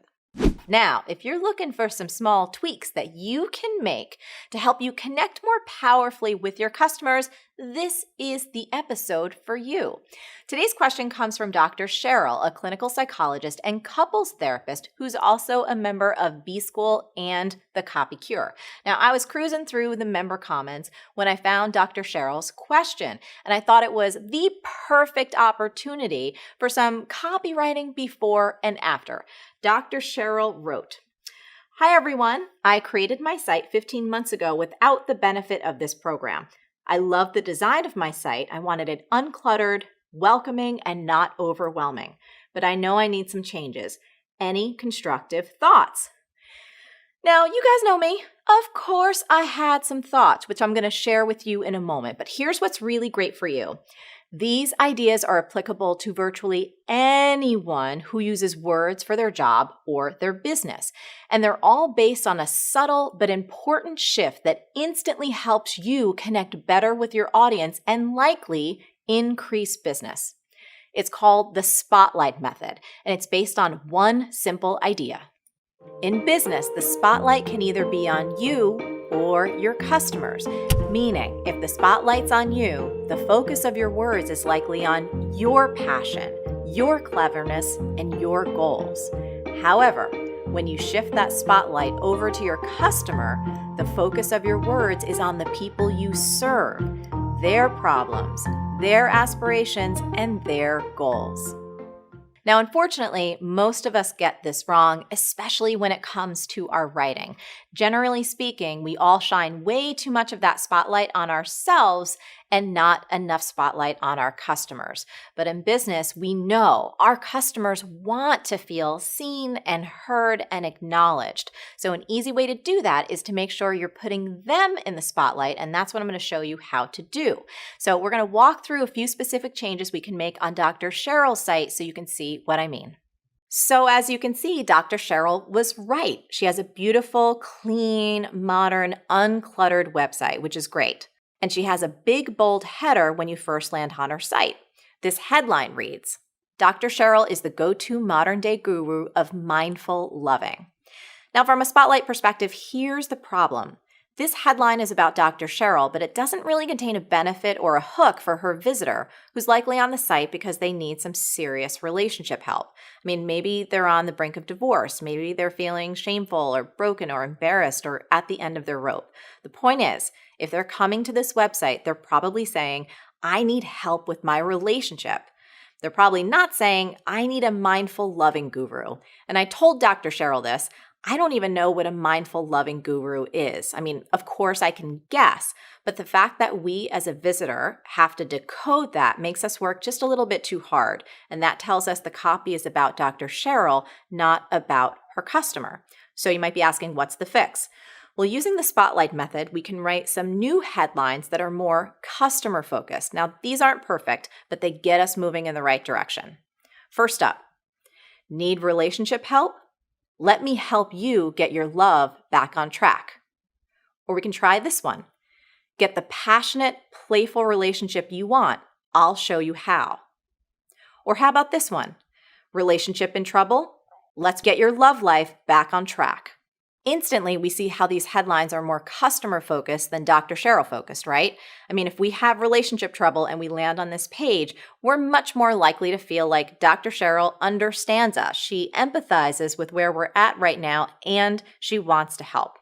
Now, if you're looking for some small tweaks that you can make to help you connect more powerfully with your customers, this is the episode for you. Today's question comes from Dr. Cheryl, a clinical psychologist and couples therapist who's also a member of B School and the Copy Cure. Now, I was cruising through the member comments when I found Dr. Cheryl's question, and I thought it was the perfect opportunity for some copywriting before and after. Dr. Cheryl wrote, "Hi everyone, I created my site 15 months ago without the benefit of this program. I love the design of my site. I wanted it uncluttered, welcoming, and not overwhelming. But I know I need some changes. Any constructive thoughts?" Now, you guys know me. Of course, I had some thoughts, which I'm going to share with you in a moment. But here's what's really great for you. These ideas are applicable to virtually anyone who uses words for their job or their business. And they're all based on a subtle but important shift that instantly helps you connect better with your audience and likely increase business. It's called the spotlight method, and it's based on one simple idea. In business, the spotlight can either be on you or your customers, meaning if the spotlight's on you, the focus of your words is likely on your passion, your cleverness, and your goals. However, when you shift that spotlight over to your customer, the focus of your words is on the people you serve, their problems, their aspirations, and their goals. Now, unfortunately, most of us get this wrong, especially when it comes to our writing. Generally speaking, we all shine way too much of that spotlight on ourselves and not enough spotlight on our customers. But in business, we know our customers want to feel seen and heard and acknowledged. So an easy way to do that is to make sure you're putting them in the spotlight, and that's what I'm going to show you how to do. So we're going to walk through a few specific changes we can make on Dr. Cheryl's site so you can see what I mean. So as you can see, Dr. Cheryl was right. She has a beautiful, clean, modern, uncluttered website, which is great. And she has a big, bold header when you first land on her site. This headline reads, "Dr. Cheryl is the go-to modern-day guru of mindful loving." Now, from a spotlight perspective, here's the problem. This headline is about Dr. Cheryl, but it doesn't really contain a benefit or a hook for her visitor, who's likely on the site because they need some serious relationship help. I mean, maybe they're on the brink of divorce. Maybe they're feeling shameful or broken or embarrassed or at the end of their rope. The point is, if they're coming to this website, they're probably saying, "I need help with my relationship." They're probably not saying, "I need a mindful loving guru." And I told Dr. Cheryl this. I don't even know what a mindful loving guru is. I mean, of course I can guess, but the fact that we as a visitor have to decode that makes us work just a little bit too hard. And that tells us the copy is about Dr. Cheryl, not about her customer. So you might be asking, what's the fix? Well, using the spotlight method, we can write some new headlines that are more customer focused. Now, these aren't perfect, but they get us moving in the right direction. First up, need relationship help? Let me help you get your love back on track. Or we can try this one. Get the passionate, playful relationship you want. I'll show you how. Or how about this one? Relationship in trouble? Let's get your love life back on track. Instantly, we see how these headlines are more customer focused than Dr. Cheryl focused, right? I mean, if we have relationship trouble and we land on this page, we're much more likely to feel like Dr. Cheryl understands us. She empathizes with where we're at right now and she wants to help.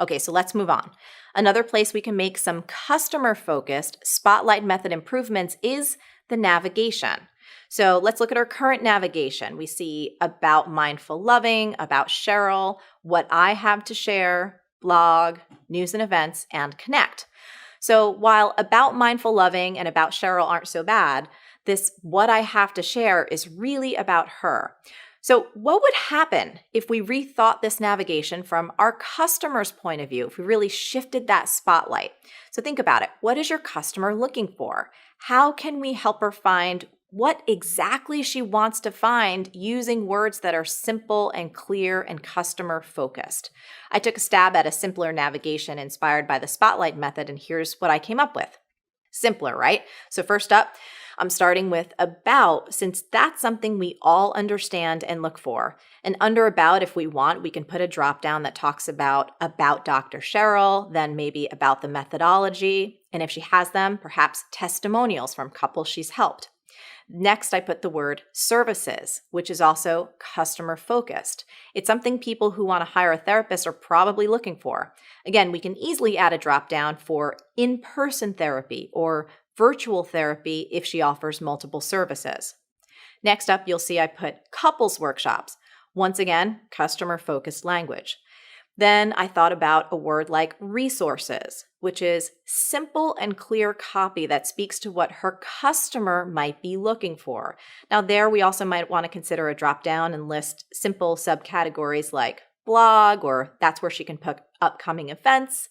Okay, so let's move on. Another place we can make some customer focused spotlight method improvements is the navigation. So let's look at our current navigation. We see about mindful loving, about Cheryl, what I have to share, blog, news and events, and connect. So while about mindful loving and about Cheryl aren't so bad, this what I have to share is really about her. So what would happen if we rethought this navigation from our customer's point of view, if we really shifted that spotlight? So think about it. What is your customer looking for? How can we help her find what exactly she wants to find using words that are simple and clear and customer focused? I took a stab at a simpler navigation inspired by the spotlight method, and here's what I came up with. Simpler, right? So first up, I'm starting with about, since that's something we all understand and look for. And under about, if we want, we can put a drop down that talks about Dr. Cheryl, then maybe about the methodology, and if she has them, perhaps testimonials from couples she's helped. Next, I put the word services, which is also customer focused. It's something people who want to hire a therapist are probably looking for. Again, we can easily add a drop down for in-person therapy or virtual therapy if she offers multiple services. Next up, you'll see I put couples workshops. Once again, customer focused language. Then I thought about a word like resources, which is simple and clear copy that speaks to what her customer might be looking for. Now there we also might want to consider a drop down and list simple subcategories like blog, or that's where she can put upcoming events,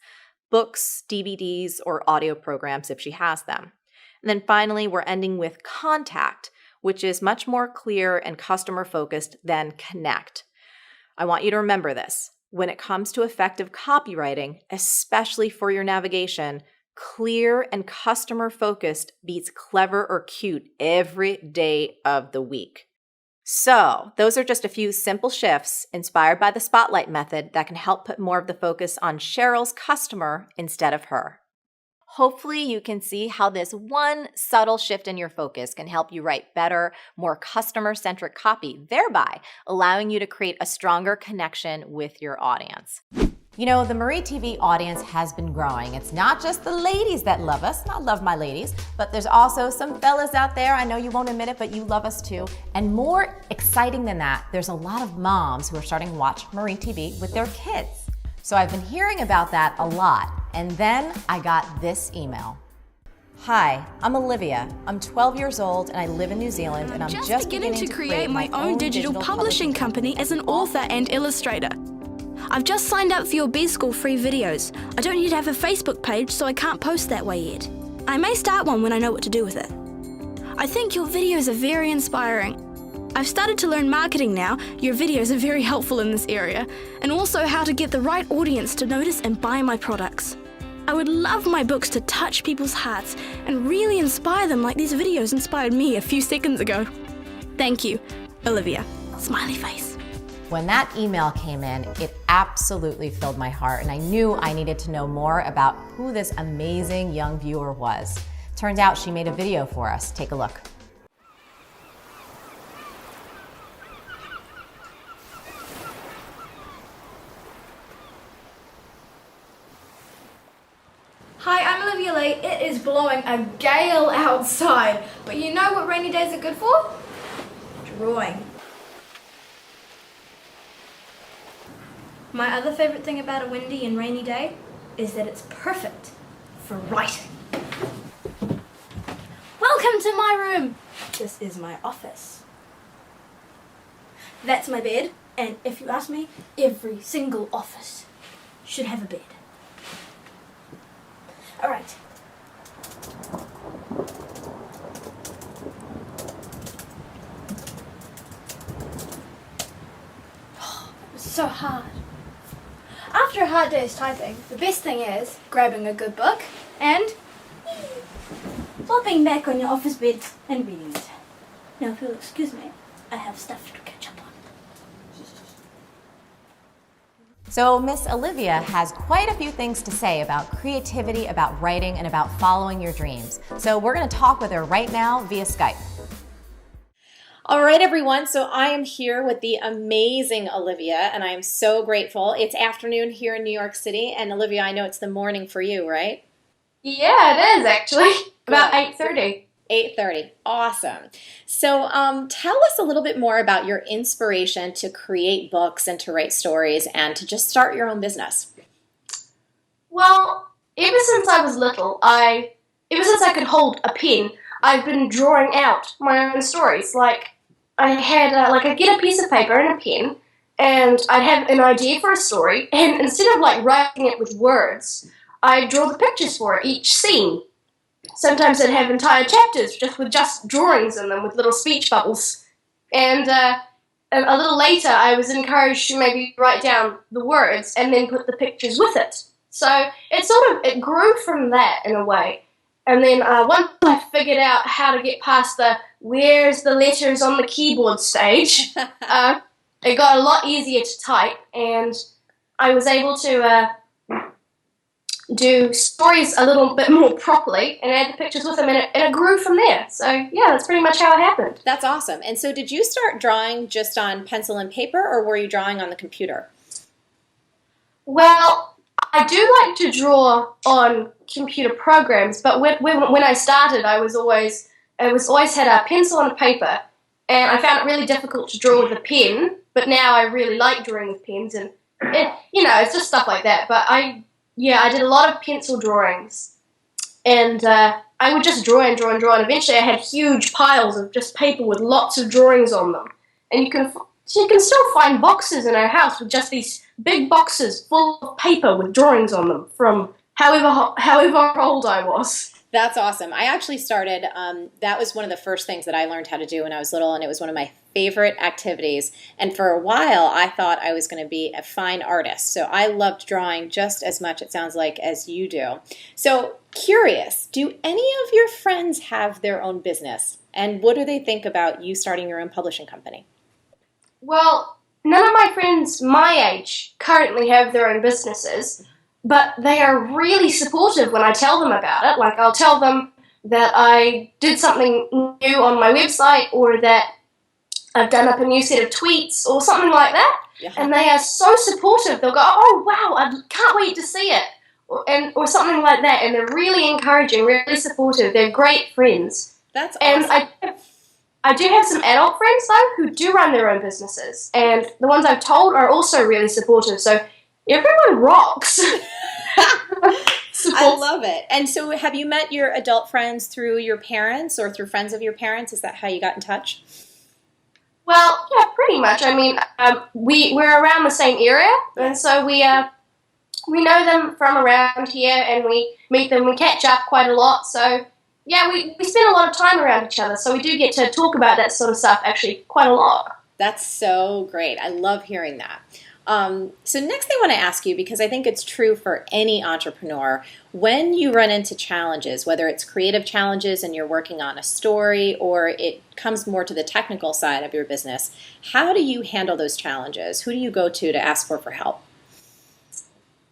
books, DVDs, or audio programs if she has them. And then finally, we're ending with contact, which is much more clear and customer focused than connect. I want you to remember this. When it comes to effective copywriting, especially for your navigation, clear and customer focused beats clever or cute every day of the week. So, those are just a few simple shifts inspired by the spotlight method that can help put more of the focus on Cheryl's customer instead of her. Hopefully you can see how this one subtle shift in your focus can help you write better, more customer-centric copy, thereby allowing you to create a stronger connection with your audience. You know, the Marie TV audience has been growing. It's not just the ladies that love us. I love my ladies, but there's also some fellas out there. I know you won't admit it, but you love us too. And more exciting than that, there's a lot of moms who are starting to watch Marie TV with their kids. So I've been hearing about that a lot. And then I got this email. Hi, I'm Olivia. I'm 12 years old and I live in New Zealand, and I'm just beginning to create my own digital publishing company as an author and illustrator. I've just signed up for your B-School free videos. I don't need to have a Facebook page, so I can't post that way yet. I may start one when I know what to do with it. I think your videos are very inspiring. I've started to learn marketing now. Your videos are very helpful in this area, and also how to get the right audience to notice and buy my products. I would love my books to touch people's hearts and really inspire them like these videos inspired me a few seconds ago. Thank you, Olivia. Smiley face. When that email came in, it absolutely filled my heart, and I knew I needed to know more about who this amazing young viewer was. Turns out she made a video for us. Take a look. Hi, I'm Olivia Lee. It is blowing a gale outside, but you know what rainy days are good for? Drawing. My other favourite thing about a windy and rainy day is that it's perfect for writing. Welcome to my room. This is my office. That's my bed, and if you ask me, every single office should have a bed. All right. Oh, it was so hard. After a hard day's typing, the best thing is grabbing a good book and flopping back on your office bed and reading it. Now, if you'll excuse me, I have stuff to catch up on. So Miss Olivia has quite a few things to say about creativity, about writing, and about following your dreams. So we're going to talk with her right now via Skype. All right, everyone. So I am here with the amazing Olivia, and I am so grateful. It's afternoon here in New York City, and Olivia, I know it's the morning for you, right? Yeah, it is actually. About 8:30. 8:30. Awesome. So tell us a little bit more about your inspiration to create books and to write stories and to just start your own business. Well, ever since I was little, ever since I could hold a pen, I've been drawing out my own stories. Like, I'd get a piece of paper and a pen, and I'd have an idea for a story, and instead of writing it with words, I'd draw the pictures for each scene. Sometimes I'd have entire chapters with just drawings in them with little speech bubbles. And a little later, I was encouraged to maybe write down the words and then put the pictures with it. So it grew from that in a way. And then once I figured out how to get past the where's the letters on the keyboard stage, it got a lot easier to type, and I was able to do stories a little bit more properly and add the pictures with them, and it grew from there. So yeah, that's pretty much how it happened. That's awesome. And so did you start drawing just on pencil and paper, or were you drawing on the computer? Well, I do like to draw on computer programs, but when I started, I was always had a pencil and a paper, and I found it really difficult to draw with a pen. But now I really like drawing with pens, and it's just stuff like that. But I did a lot of pencil drawings, and I would just draw and draw and draw, and eventually I had huge piles of just paper with lots of drawings on them. And you can still find boxes in our house with just these big boxes full of paper with drawings on them from however old I was. That's awesome. I actually started, that was one of the first things that I learned how to do when I was little, and it was one of my favorite activities. And for a while, I thought I was going to be a fine artist. So I loved drawing just as much, it sounds like, as you do. So curious, do any of your friends have their own business? And what do they think about you starting your own publishing company? Well, none of my friends my age currently have their own businesses, but they are really supportive when I tell them about it. Like, I'll tell them that I did something new on my website, or that I've done up a new set of tweets or something like that. Yeah. And they are so supportive. They'll go, "Oh, wow, I can't wait to see it," or something like that. And they're really encouraging, really supportive. They're great friends. That's awesome. And I do have some adult friends, though, who do run their own businesses. And the ones I've told are also really supportive. So everyone rocks. I love it. And so have you met your adult friends through your parents or through friends of your parents? Is that how you got in touch? Well, yeah, pretty much. I mean, we're around the same area, and so we know them from around here, and we meet them. We catch up quite a lot. So yeah, we spend a lot of time around each other. So we do get to talk about that sort of stuff actually quite a lot. That's so great. I love hearing that. So next I want to ask you, because I think it's true for any entrepreneur, when you run into challenges, whether it's creative challenges and you're working on a story, or it comes more to the technical side of your business, how do you handle those challenges? Who do you go to ask for help?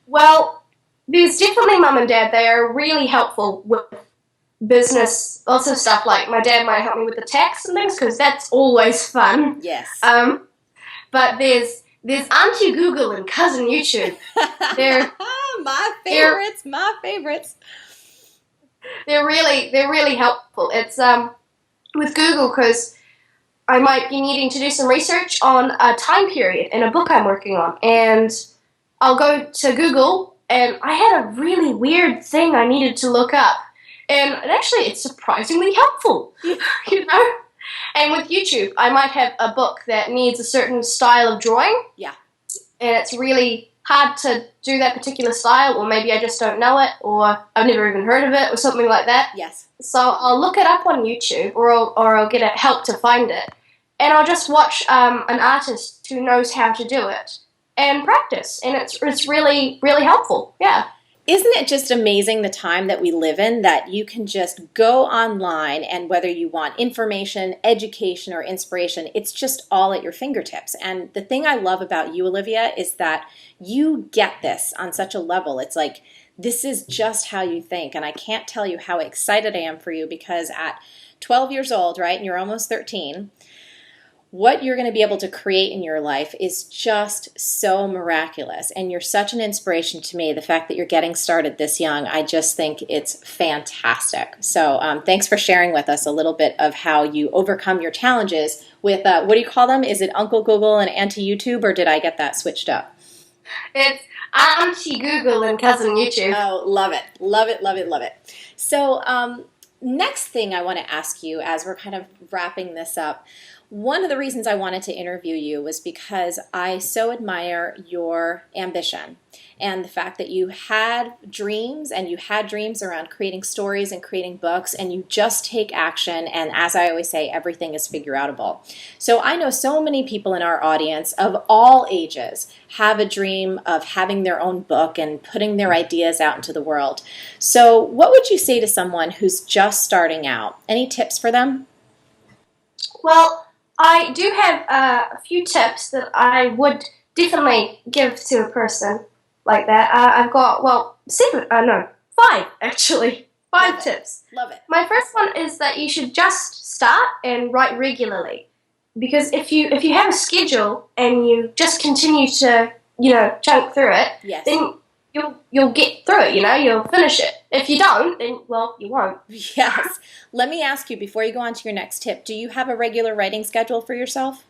Well, there's definitely mum and dad. They are really helpful with business, lots of stuff. Like, my dad might help me with the tax and things, because that's always fun. Yes. But there's Auntie Google and Cousin YouTube. They're my favorites. They're really helpful. It's with Google, because I might be needing to do some research on a time period in a book I'm working on, and I'll go to Google, and I had a really weird thing I needed to look up, and it's surprisingly helpful, And with YouTube, I might have a book that needs a certain style of drawing. Yeah. And it's really hard to do that particular style, or maybe I just don't know it, or I've never even heard of it, or something like that. Yes. So I'll look it up on YouTube, or I'll get help to find it, and I'll just watch an artist who knows how to do it and practice, and it's really, really helpful. Yeah. Isn't it just amazing the time that we live in, that you can just go online, and whether you want information, education, or inspiration, it's just all at your fingertips. And the thing I love about you, Olivia, is that you get this on such a level. It's like, this is just how you think. And I can't tell you how excited I am for you, because at 12 years old, right, and you're almost 13, what you're going to be able to create in your life is just so miraculous. And you're such an inspiration to me. The fact that you're getting started this young, I just think it's fantastic. So thanks for sharing with us a little bit of how you overcome your challenges with, what do you call them? Is it Uncle Google and Auntie YouTube, or did I get that switched up? It's Auntie Google and Cousin YouTube. Oh, love it. Love it, love it, love it. So next thing I want to ask you, as we're kind of wrapping this up, one of the reasons I wanted to interview you was because I so admire your ambition and the fact that you had dreams, and you had dreams around creating stories and creating books, and you just take action. And as I always say, everything is figure outable. So I know so many people in our audience of all ages have a dream of having their own book and putting their ideas out into the world. So what would you say to someone who's just starting out? Any tips for them? Well, I do have a few tips that I would definitely give to a person like that. I've got, five actually. Five tips. Love it. My first one is that you should just start and write regularly. Because if you have a schedule and you just continue to, chunk through it, Yes. then you'll get through it, you'll finish it. If you don't, then, well, you won't. Yes. Let me ask you, before you go on to your next tip, do you have a regular writing schedule for yourself?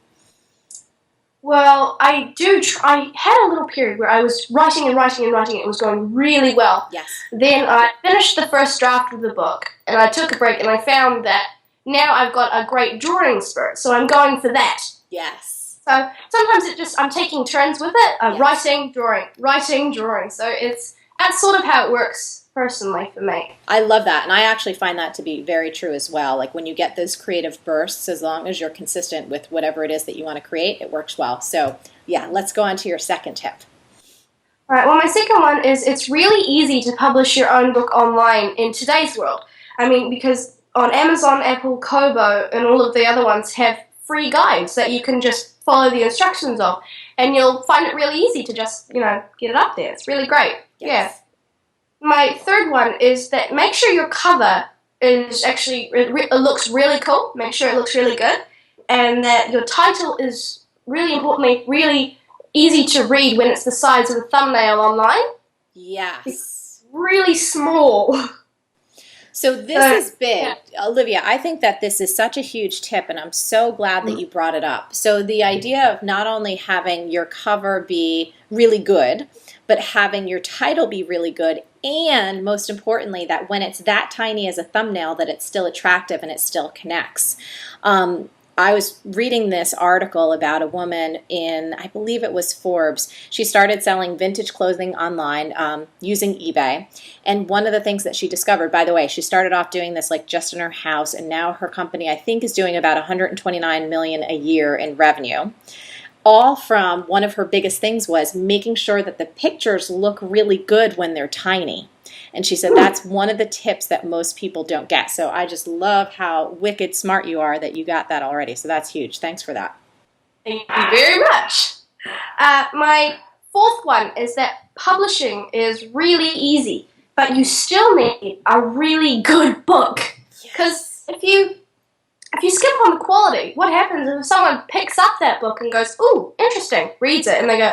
Well, I do. I had a little period where I was writing and writing and writing. It was going really well. Yes. Then I finished the first draft of the book, and I took a break, and I found that now I've got a great drawing spirit, so I'm going for that. Yes. So sometimes I'm taking turns with it, Yes. writing, drawing. So that's sort of how it works personally for me. I love that, and I actually find that to be very true as well. Like, when you get those creative bursts, as long as you're consistent with whatever it is that you want to create, it works well. So yeah, let's go on to your second tip. All right, well, my second one is it's really easy to publish your own book online in today's world. I mean, because on Amazon, Apple, Kobo, and all of the other ones have free guides that you can just follow the instructions of, and you'll find it really easy to just, get it up there. It's really great. Yes. Yeah. My third one is that make sure your cover is actually, it looks really cool. Make sure it looks really good. And that your title is, really importantly, really easy to read when it's the size of a thumbnail online. Yes. It's really small. So this is big. Yeah. Olivia, I think that this is such a huge tip, and I'm so glad that you brought it up. So the idea of not only having your cover be really good, but having your title be really good, and most importantly, that when it's that tiny as a thumbnail, that it's still attractive and it still connects. I was reading this article about a woman in, I believe it was Forbes. She started selling vintage clothing online using eBay. And one of the things that she discovered, by the way, she started off doing this like just in her house, and now her company, I think, is doing about $129 million a year in revenue. All from one of her biggest things was making sure that the pictures look really good when they're tiny. And she said that's one of the tips that most people don't get. So I just love how wicked smart you are that you got that already. So that's huge. Thanks for that. Thank you very much. My fourth one is that publishing is really easy, but you still need a really good book. Because if you skip on the quality, what happens if someone picks up that book and goes, ooh, interesting, reads it, and they go,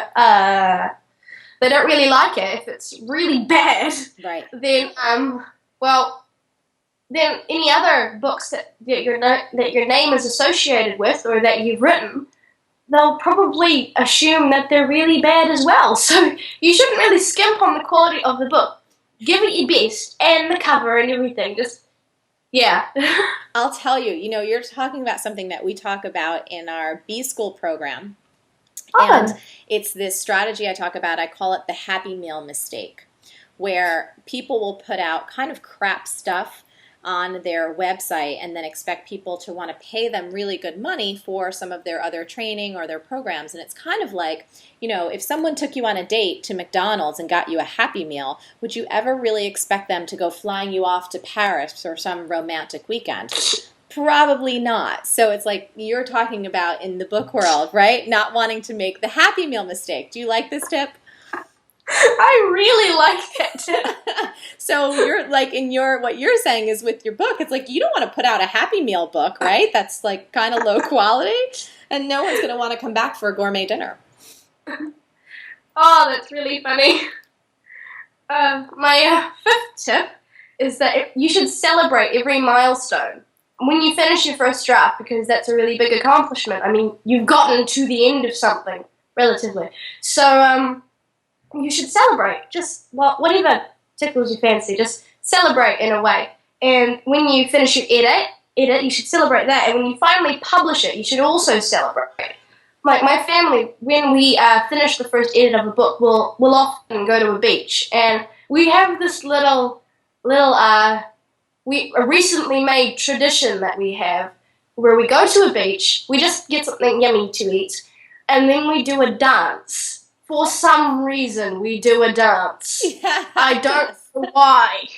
they don't really like it. If it's really bad, right, then then any other books that your name is associated with or that you've written, they'll probably assume that they're really bad as well. So you shouldn't really skimp on the quality of the book. Give it your best, and the cover and everything. Yeah. I'll tell you, you're talking about something that we talk about in our B-School program. And it's this strategy I talk about. I call it the Happy Meal mistake, where people will put out kind of crap stuff on their website and then expect people to want to pay them really good money for some of their other training or their programs. And it's kind of like, if someone took you on a date to McDonald's and got you a Happy Meal, would you ever really expect them to go flying you off to Paris or some romantic weekend? Probably not. So it's like you're talking about in the book world, right? Not wanting to make the Happy Meal mistake. Do you like this tip? I really like it. So you're like what you're saying is with your book, it's like you don't want to put out a Happy Meal book, right? That's like kind of low quality, and no one's going to want to come back for a gourmet dinner. Oh, that's really funny. My fifth tip is that you should celebrate every milestone when you finish your first draft, because that's a really big accomplishment. I mean, you've gotten to the end of something, relatively. So, you should celebrate. Just, whatever tickles your fancy, just celebrate in a way. And when you finish your edit, you should celebrate that. And when you finally publish it, you should also celebrate. Like my family, when we finish the first edit of a book, we'll often go to a beach. And we have this little a recently made tradition that we have where we go to a beach, we just get something yummy to eat, and then we do a dance. For some reason, we do a dance. Yeah. I don't know why.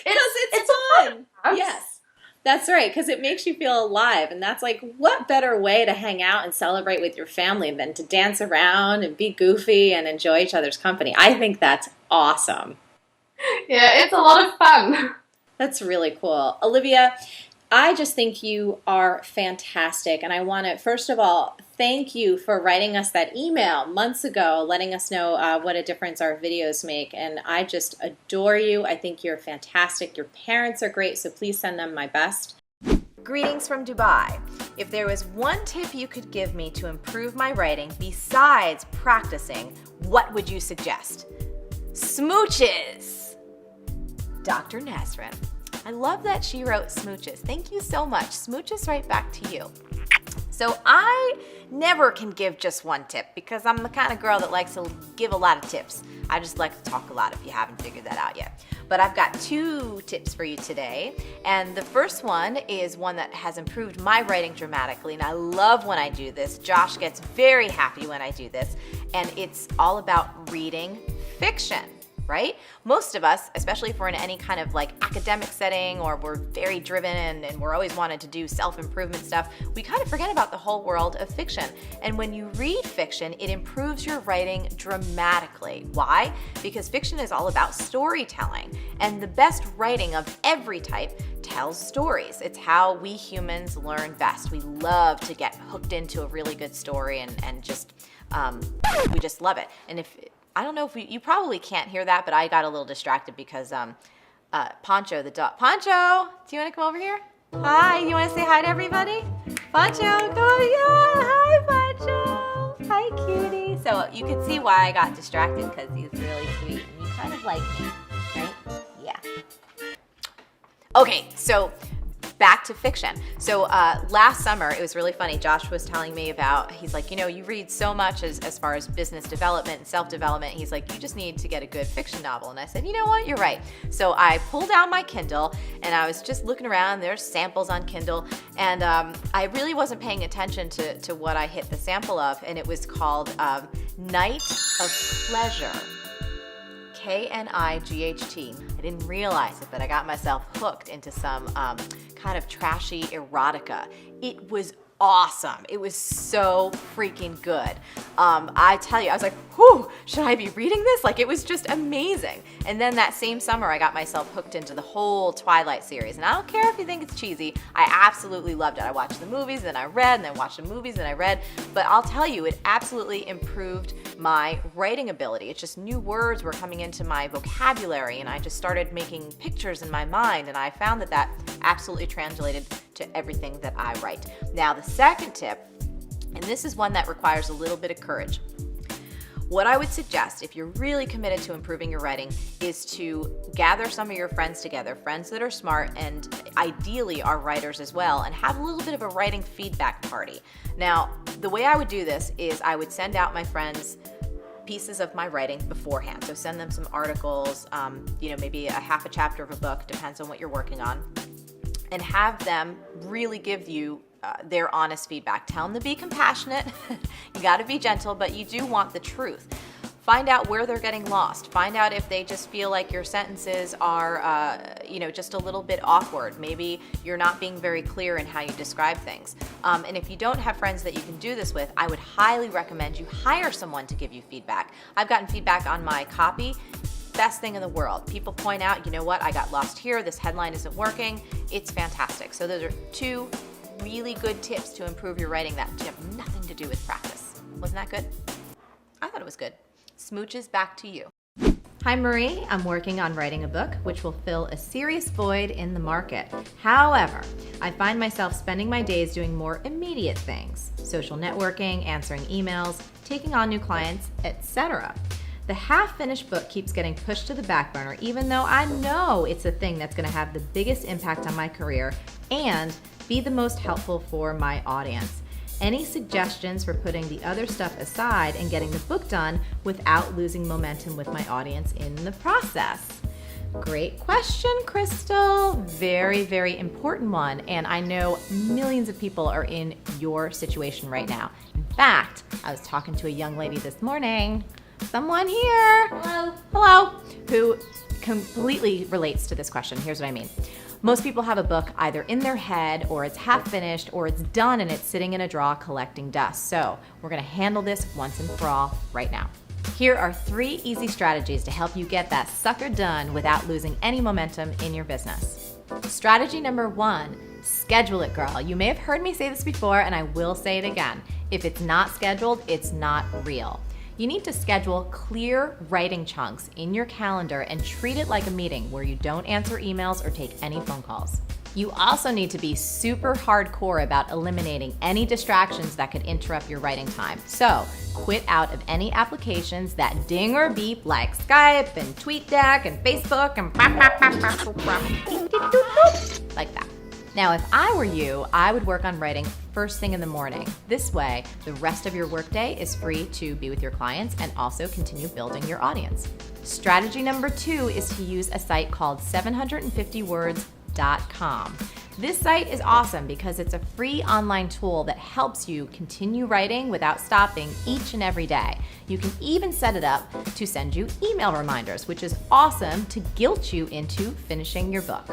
It's fun. Yes, that's right, because it makes you feel alive, and that's like, what better way to hang out and celebrate with your family than to dance around and be goofy and enjoy each other's company? I think that's awesome. Yeah, it's a lot of fun. That's really cool. Olivia, I just think you are fantastic, and I want to, first of all, thank you for writing us that email months ago, letting us know what a difference our videos make, and I just adore you. I think you're fantastic. Your parents are great, so please send them my best. Greetings from Dubai. If there was one tip you could give me to improve my writing besides practicing, what would you suggest? Smooches! Dr. Nasrin. I love that she wrote smooches. Thank you so much. Smooches right back to you. So I never can give just one tip because I'm the kind of girl that likes to give a lot of tips. I just like to talk a lot if you haven't figured that out yet. But I've got 2 tips for you today. And the first one is one that has improved my writing dramatically. And I love when I do this. Josh gets very happy when I do this. And it's all about reading fiction. Right? Most of us, especially if we're in any kind of like academic setting or we're very driven and we're always wanting to do self-improvement stuff, we kind of forget about the whole world of fiction. And when you read fiction, it improves your writing dramatically. Why? Because fiction is all about storytelling. And the best writing of every type tells stories. It's how we humans learn best. We love to get hooked into a really good story and just, we just love it. And I don't know if you probably can't hear that, but I got a little distracted because Poncho, the dog. Poncho, do you want to come over here? Hi, you want to say hi to everybody? Poncho, go, yeah, hi, Poncho. Hi, cutie. So you can see why I got distracted because he's really sweet and you kind of like me, right? Yeah. Okay, so back to fiction. So last summer, it was really funny. Josh was telling me about, he's like, you read so much as far as business development and self-development. He's like, you just need to get a good fiction novel. And I said, you know what, you're right. So I pulled out my Kindle and I was just looking around. There's samples on Kindle. And I really wasn't paying attention to what I hit the sample of. And it was called Night of Pleasure. K-N-I-G-H-T. I didn't realize it, but I got myself hooked into some kind of trashy erotica. It was awesome. It was so freaking good. I tell you, I was like, whew, should I be reading this? Like, it was just amazing. And then that same summer, I got myself hooked into the whole Twilight series. And I don't care if you think it's cheesy, I absolutely loved it. I watched the movies, then I read, and then watched the movies, and I read. But I'll tell you, it absolutely improved my writing ability. It's just new words were coming into my vocabulary, and I just started making pictures in my mind, and I found that absolutely translated to everything that I write. Now, the second tip, and this is one that requires a little bit of courage. What I would suggest, if you're really committed to improving your writing, is to gather some of your friends together, friends that are smart and ideally are writers as well, and have a little bit of a writing feedback party. Now, the way I would do this is I would send out my friends pieces of my writing beforehand. So send them some articles, maybe a half a chapter of a book, depends on what you're working on, and have them really give you their honest feedback. Tell them to be compassionate. You got to be gentle, but you do want the truth. Find out where they're getting lost. Find out if they just feel like your sentences are, just a little bit awkward. Maybe you're not being very clear in how you describe things. And if you don't have friends that you can do this with, I would highly recommend you hire someone to give you feedback. I've gotten feedback on my copy. Best thing in the world. People point out, you know what, I got lost here. This headline isn't working. It's fantastic. So those are 2 really good tips to improve your writing that have nothing to do with practice. Wasn't that good? I thought it was good. Smooches, back to you. Hi, Marie. I'm working on writing a book which will fill a serious void in the market. However, I find myself spending my days doing more immediate things: social networking, answering emails, taking on new clients, etc. The half-finished book keeps getting pushed to the back burner, even though I know it's a thing that's going to have the biggest impact on my career and be the most helpful for my audience. Any suggestions for putting the other stuff aside and getting the book done without losing momentum with my audience in the process? Great question, Crystal. Very, very important one. And I know millions of people are in your situation right now. In fact, I was talking to a young lady this morning, someone here, hello, who completely relates to this question. Here's what I mean. Most people have a book either in their head, or it's half finished, or it's done and it's sitting in a drawer collecting dust. So we're gonna handle this once and for all right now. Here are 3 easy strategies to help you get that sucker done without losing any momentum in your business. Strategy number 1, schedule it, girl. You may have heard me say this before, and I will say it again. If it's not scheduled, it's not real. You need to schedule clear writing chunks in your calendar and treat it like a meeting where you don't answer emails or take any phone calls. You also need to be super hardcore about eliminating any distractions that could interrupt your writing time. So quit out of any applications that ding or beep like Skype and TweetDeck and Facebook and like that. Now, if I were you, I would work on writing first thing in the morning. This way, the rest of your workday is free to be with your clients and also continue building your audience. Strategy number 2 is to use a site called 750words.com. This site is awesome because it's a free online tool that helps you continue writing without stopping each and every day. You can even set it up to send you email reminders, which is awesome to guilt you into finishing your book.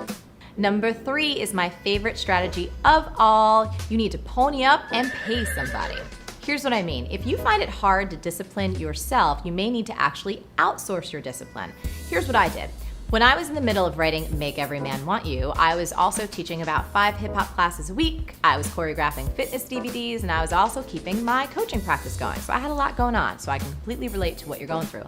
Number 3 is my favorite strategy of all. You need to pony up and pay somebody. Here's what I mean. If you find it hard to discipline yourself, you may need to actually outsource your discipline. Here's what I did. When I was in the middle of writing Make Every Man Want You, I was also teaching about 5 hip-hop classes a week. I was choreographing fitness DVDs, and I was also keeping my coaching practice going. So I had a lot going on, so I can completely relate to what you're going through.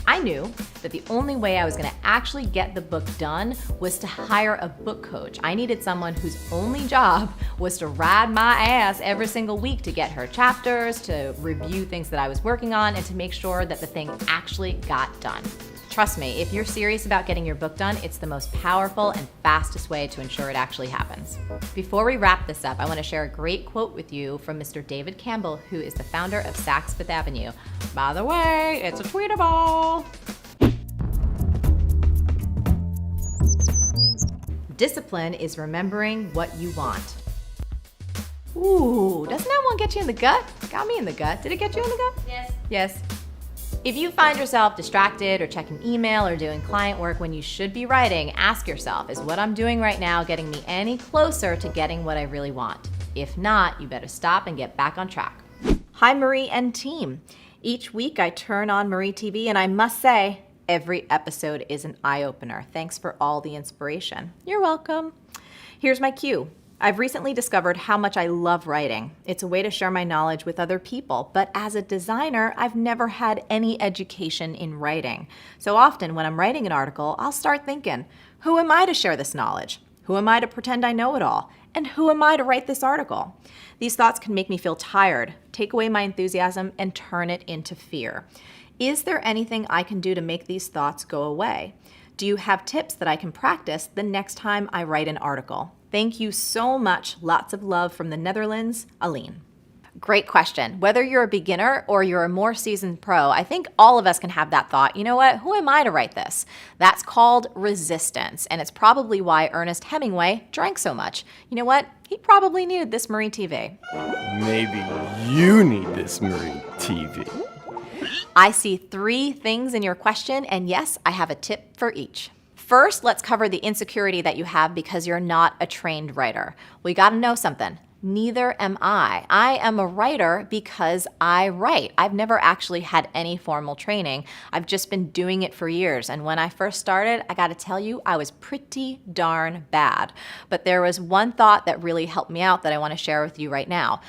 I knew that the only way I was going to actually get the book done was to hire a book coach. I needed someone whose only job was to ride my ass every single week to get her chapters, to review things that I was working on, and to make sure that the thing actually got done. Trust me, if you're serious about getting your book done, it's the most powerful and fastest way to ensure it actually happens. Before we wrap this up, I want to share a great quote with you from Mr. David Campbell, who is the founder of Saks Fifth Avenue. By the way, it's a tweetable. Discipline is remembering what you want. Ooh, doesn't that one get you in the gut? Got me in the gut. Did it get you in the gut? Yes. Yes. If you find yourself distracted or checking email or doing client work when you should be writing, ask yourself, is what I'm doing right now getting me any closer to getting what I really want? If not, you better stop and get back on track. Hi, Marie and team. Each week I turn on Marie TV, and I must say, every episode is an eye-opener. Thanks for all the inspiration. You're welcome. Here's my cue. I've recently discovered how much I love writing. It's a way to share my knowledge with other people, but as a designer, I've never had any education in writing. So often when I'm writing an article, I'll start thinking, who am I to share this knowledge? Who am I to pretend I know it all? And who am I to write this article? These thoughts can make me feel tired, take away my enthusiasm, and turn it into fear. Is there anything I can do to make these thoughts go away? Do you have tips that I can practice the next time I write an article? Thank you so much. Lots of love from the Netherlands, Aline. Great question. Whether you're a beginner or you're a more seasoned pro, I think all of us can have that thought, you know what, who am I to write this? That's called resistance, and it's probably why Ernest Hemingway drank so much. You know what? He probably needed this Marie TV. Maybe you need this Marie TV. I see 3 things in your question, and yes, I have a tip for each. First, let's cover the insecurity that you have because you're not a trained writer. We got to know something. Neither am I. I am a writer because I write. I've never actually had any formal training. I've just been doing it for years. And when I first started, I got to tell you, I was pretty darn bad. But there was one thought that really helped me out that I want to share with you right now.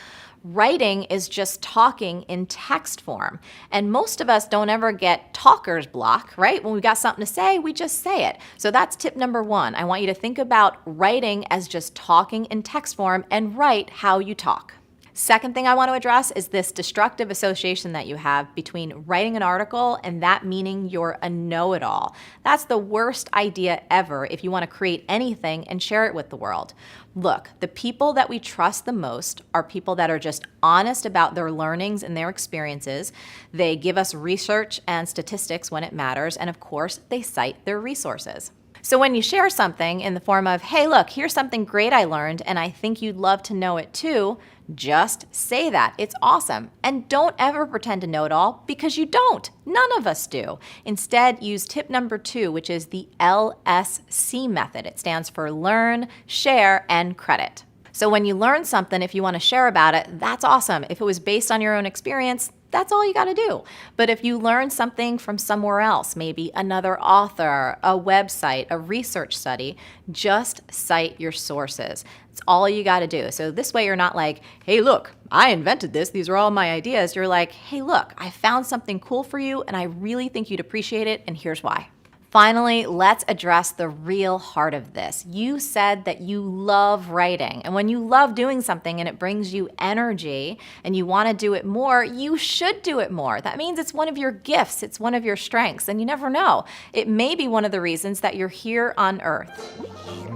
Writing is just talking in text form. And most of us don't ever get talker's block, right? When we got something to say, we just say it. So that's tip number 1. I want you to think about writing as just talking in text form and write how you talk. Second thing I want to address is this destructive association that you have between writing an article and that meaning you're a know-it-all. That's the worst idea ever if you want to create anything and share it with the world. Look, the people that we trust the most are people that are just honest about their learnings and their experiences. They give us research and statistics when it matters, and of course, they cite their resources. So when you share something in the form of, hey, look, here's something great I learned and I think you'd love to know it too, just say that. It's awesome. And don't ever pretend to know it all because you don't. None of us do. Instead, use tip number 2, which is the LSC method. It stands for learn, share, and credit. So when you learn something, if you want to share about it, that's awesome. If it was based on your own experience, that's all you got to do. But if you learn something from somewhere else, maybe another author, a website, a research study, just cite your sources. It's all you got to do. So this way you're not like, hey, look, I invented this. These are all my ideas. You're like, hey, look, I found something cool for you and I really think you'd appreciate it. And here's why. Finally, let's address the real heart of this. You said that you love writing, and when you love doing something and it brings you energy and you want to do it more, you should do it more. That means it's one of your gifts, it's one of your strengths, and you never know. It may be one of the reasons that you're here on Earth.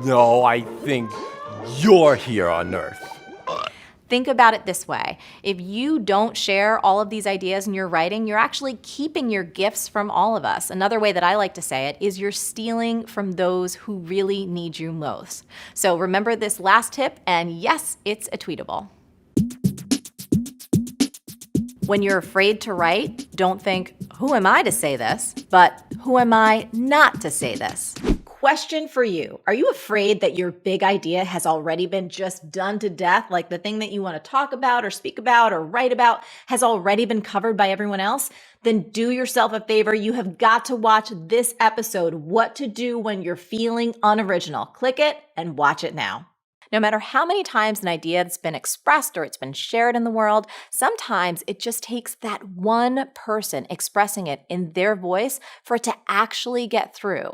No, I think you're here on Earth. Think about it this way. If you don't share all of these ideas in your writing, you're actually keeping your gifts from all of us. Another way that I like to say it is you're stealing from those who really need you most. So remember this last tip, and yes, it's a tweetable. When you're afraid to write, don't think, who am I to say this? But who am I not to say this? Question for you. Are you afraid that your big idea has already been just done to death? Like the thing that you want to talk about or speak about or write about has already been covered by everyone else? Then do yourself a favor. You have got to watch this episode, What to Do When You're Feeling Unoriginal. Click it and watch it now. No matter how many times an idea has been expressed or it's been shared in the world, sometimes it just takes that one person expressing it in their voice for it to actually get through.